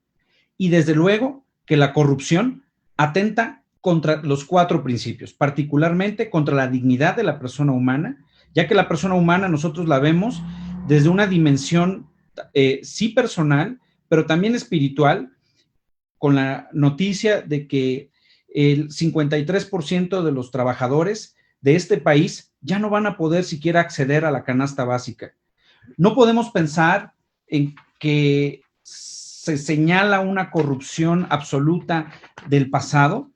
S4: Y desde luego que la corrupción atenta contra los 4 principios, particularmente contra la dignidad de la persona humana, ya que la persona humana nosotros la vemos desde una dimensión sí personal, pero también espiritual, con la noticia de que el 53% de los trabajadores de este país ya no van a poder siquiera acceder a la canasta básica. No podemos pensar en que se señala una corrupción absoluta del pasado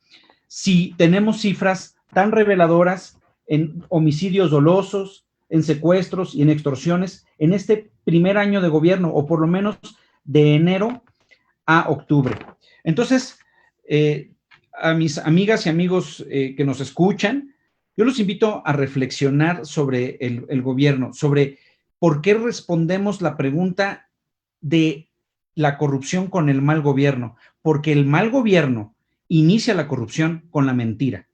S4: si tenemos cifras tan reveladoras en homicidios dolosos, en secuestros y en extorsiones en este primer año de gobierno, o por lo menos de enero a octubre. Entonces, a mis amigas y amigos que nos escuchan, yo los invito a reflexionar sobre el gobierno, sobre por qué respondemos la pregunta de la corrupción con el mal gobierno, porque el mal gobierno inicia la corrupción con la mentira,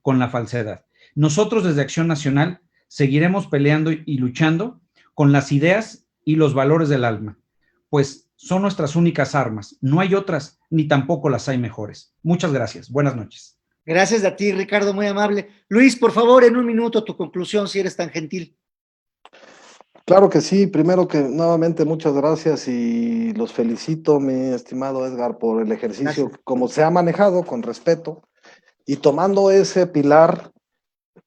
S4: con la falsedad. Nosotros desde Acción Nacional seguiremos peleando y luchando con las ideas y los valores del alma, pues son nuestras únicas armas, no hay otras, ni tampoco las hay mejores. Muchas gracias, buenas noches.
S2: Gracias a ti, Ricardo, muy amable. Luis, por favor, en un minuto tu conclusión, si eres tan gentil.
S5: Claro que sí, primero que nuevamente muchas gracias y los felicito, mi estimado Edgar, por el ejercicio, gracias, como se ha manejado, con respeto, y tomando ese pilar,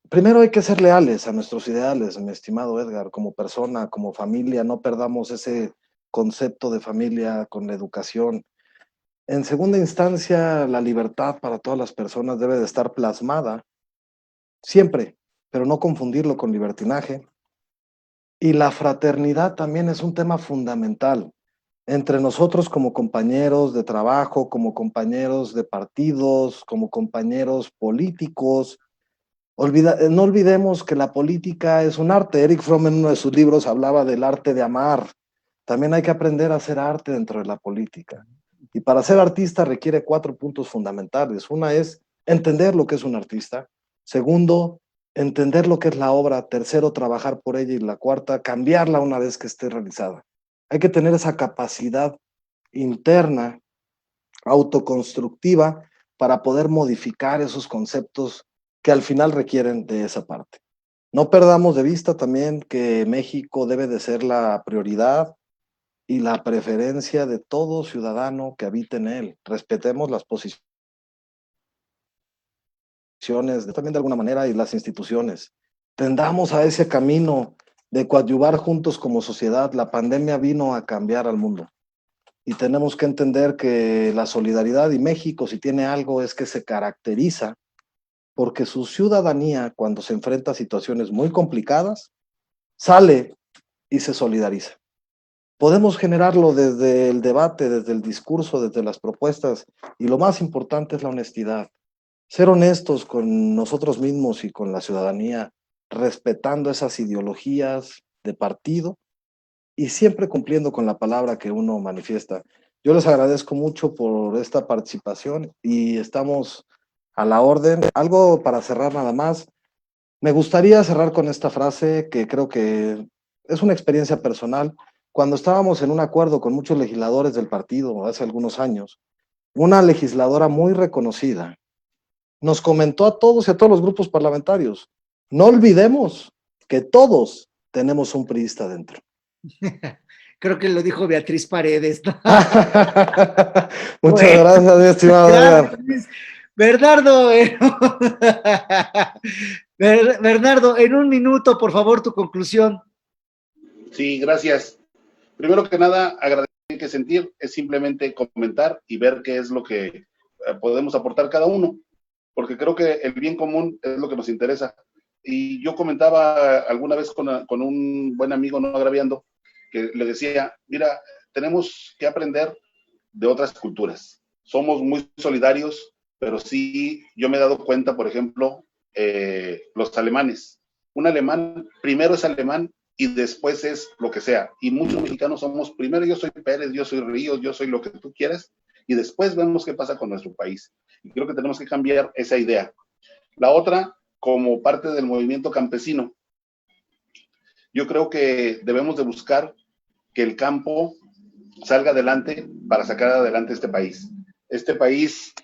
S5: primero hay que ser leales a nuestros ideales, mi estimado Edgar, como persona, como familia, no perdamos ese concepto de familia con la educación. En segunda instancia, la libertad para todas las personas debe de estar plasmada siempre, pero no confundirlo con libertinaje. Y la fraternidad también es un tema fundamental entre nosotros como compañeros de trabajo, como compañeros de partidos, como compañeros políticos. No olvidemos que la política es un arte. Erich Fromm en uno de sus libros hablaba del arte de amar. También hay que aprender a hacer arte dentro de la política. Y para ser artista requiere 4 puntos fundamentales. Una es entender lo que es un artista. Segundo, entender lo que es la obra. Tercero, trabajar por ella. Y la cuarta, cambiarla una vez que esté realizada. Hay que tener esa capacidad interna, autoconstructiva, para poder modificar esos conceptos que al final requieren de esa parte. No perdamos de vista también que México debe de ser la prioridad y la preferencia de todo ciudadano que habite en él. Respetemos las posiciones también de alguna manera y las instituciones. Tendamos a ese camino de coadyuvar juntos como sociedad. La pandemia vino a cambiar al mundo y tenemos que entender que la solidaridad, y México si tiene algo es que se caracteriza porque su ciudadanía, cuando se enfrenta a situaciones muy complicadas, sale y se solidariza. Podemos generarlo desde el debate, desde el discurso, desde las propuestas, y lo más importante es la honestidad. Ser honestos con nosotros mismos y con la ciudadanía, respetando esas ideologías de partido y siempre cumpliendo con la palabra que uno manifiesta. Yo les agradezco mucho por esta participación y estamos a la orden. Algo para cerrar nada más. Me gustaría cerrar con esta frase que creo que es una experiencia personal. cuando estábamos en un acuerdo con muchos legisladores del partido hace algunos años, una legisladora muy reconocida nos comentó a todos y a todos los grupos parlamentarios, no olvidemos que todos tenemos un priista dentro.
S2: Creo que lo dijo Beatriz Paredes, ¿no?
S5: Muchas
S2: Bueno,
S5: gracias, mi estimado
S2: gracias,
S5: Edgar.
S2: Luis. Bernardo, Bernardo, en un minuto, por favor, tu conclusión.
S3: Sí, gracias. Primero que nada, agradecer que sentir es simplemente comentar y ver qué es lo que podemos aportar cada uno, porque creo que el bien común es lo que nos interesa. Y yo comentaba alguna vez con un buen amigo, no agraviando, que le decía, mira, tenemos que aprender de otras culturas. Somos muy solidarios, pero sí, yo me he dado cuenta, por ejemplo, los alemanes. Un alemán primero es alemán y después es lo que sea. Y muchos mexicanos somos, primero yo soy Pérez, yo soy Ríos, yo soy lo que tú quieras, y después vemos qué pasa con nuestro país. Y creo que tenemos que cambiar esa idea. La otra, como parte del movimiento campesino, yo creo que debemos de buscar que el campo salga adelante para sacar adelante este país. Este país,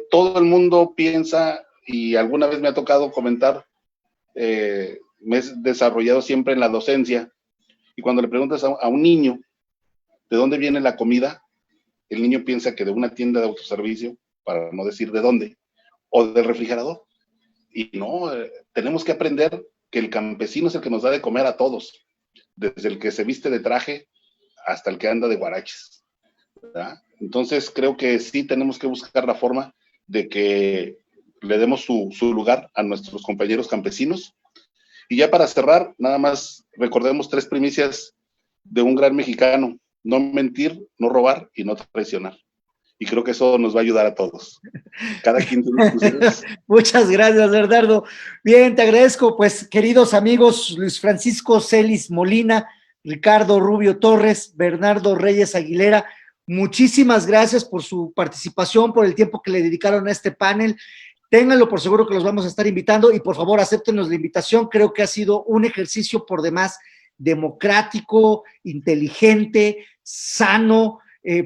S3: todo el mundo piensa, y alguna vez me ha tocado comentar, me he desarrollado siempre en la docencia, y cuando le preguntas a un niño de dónde viene la comida, el niño piensa que de una tienda de autoservicio, para no decir de dónde, o del refrigerador. Y no, tenemos que aprender que el campesino es el que nos da de comer a todos, desde el que se viste de traje hasta el que anda de guaraches, ¿verdad? Entonces creo que sí tenemos que buscar la forma de que le demos su lugar a nuestros compañeros campesinos. Y ya para cerrar, nada más recordemos 3 primicias de un gran mexicano: no mentir, no robar y no traicionar. Y creo que eso nos va a ayudar a todos. Cada quien tiene sus ideas.
S2: Muchas gracias, Bernardo. Bien, te agradezco, pues, queridos amigos, Luis Francisco Celis Molina, Ricardo Rubio Torres, Bernardo Reyes Aguilera, muchísimas gracias por su participación, por el tiempo que le dedicaron a este panel. Ténganlo por seguro que los vamos a estar invitando y por favor acéptenos la invitación. Creo que ha sido un ejercicio por demás democrático, inteligente, sano,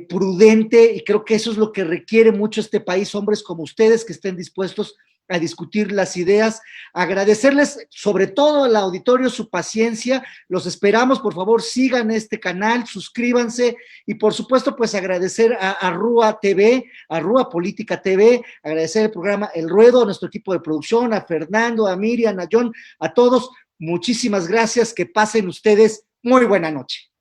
S2: prudente, y creo que eso es lo que requiere mucho este país, hombres como ustedes que estén dispuestos a discutir las ideas. Agradecerles sobre todo al auditorio su paciencia, los esperamos, por favor sigan este canal, suscríbanse y por supuesto pues agradecer a Rúa TV, a Rúa Política TV, agradecer el programa El Ruedo, a nuestro equipo de producción, a Fernando, a Miriam, a John, a todos, muchísimas gracias, que pasen ustedes muy buena noche.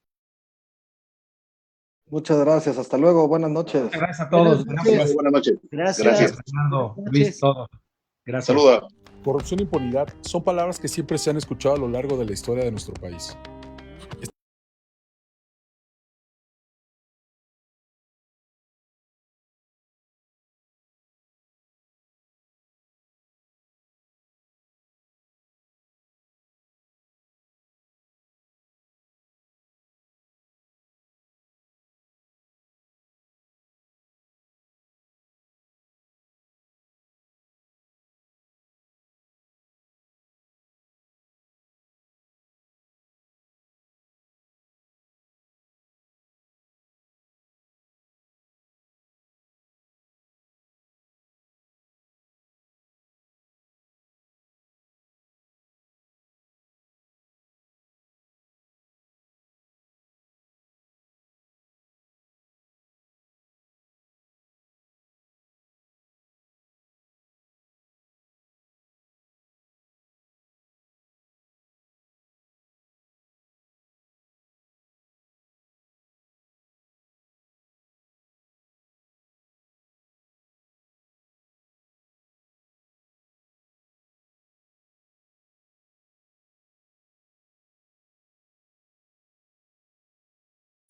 S5: Muchas gracias, hasta luego, buenas noches.
S4: Gracias a todos.
S2: Gracias.
S3: Buenas noches.
S2: Gracias.
S3: Gracias.
S4: Fernando,
S2: Buenas
S4: Luis,
S2: noches.
S4: todos. Gracias.
S3: Saluda.
S1: Corrupción e impunidad son palabras que siempre se han escuchado a lo largo de la historia de nuestro país.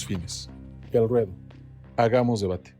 S1: Fines. El Ruedo. Hagamos debate.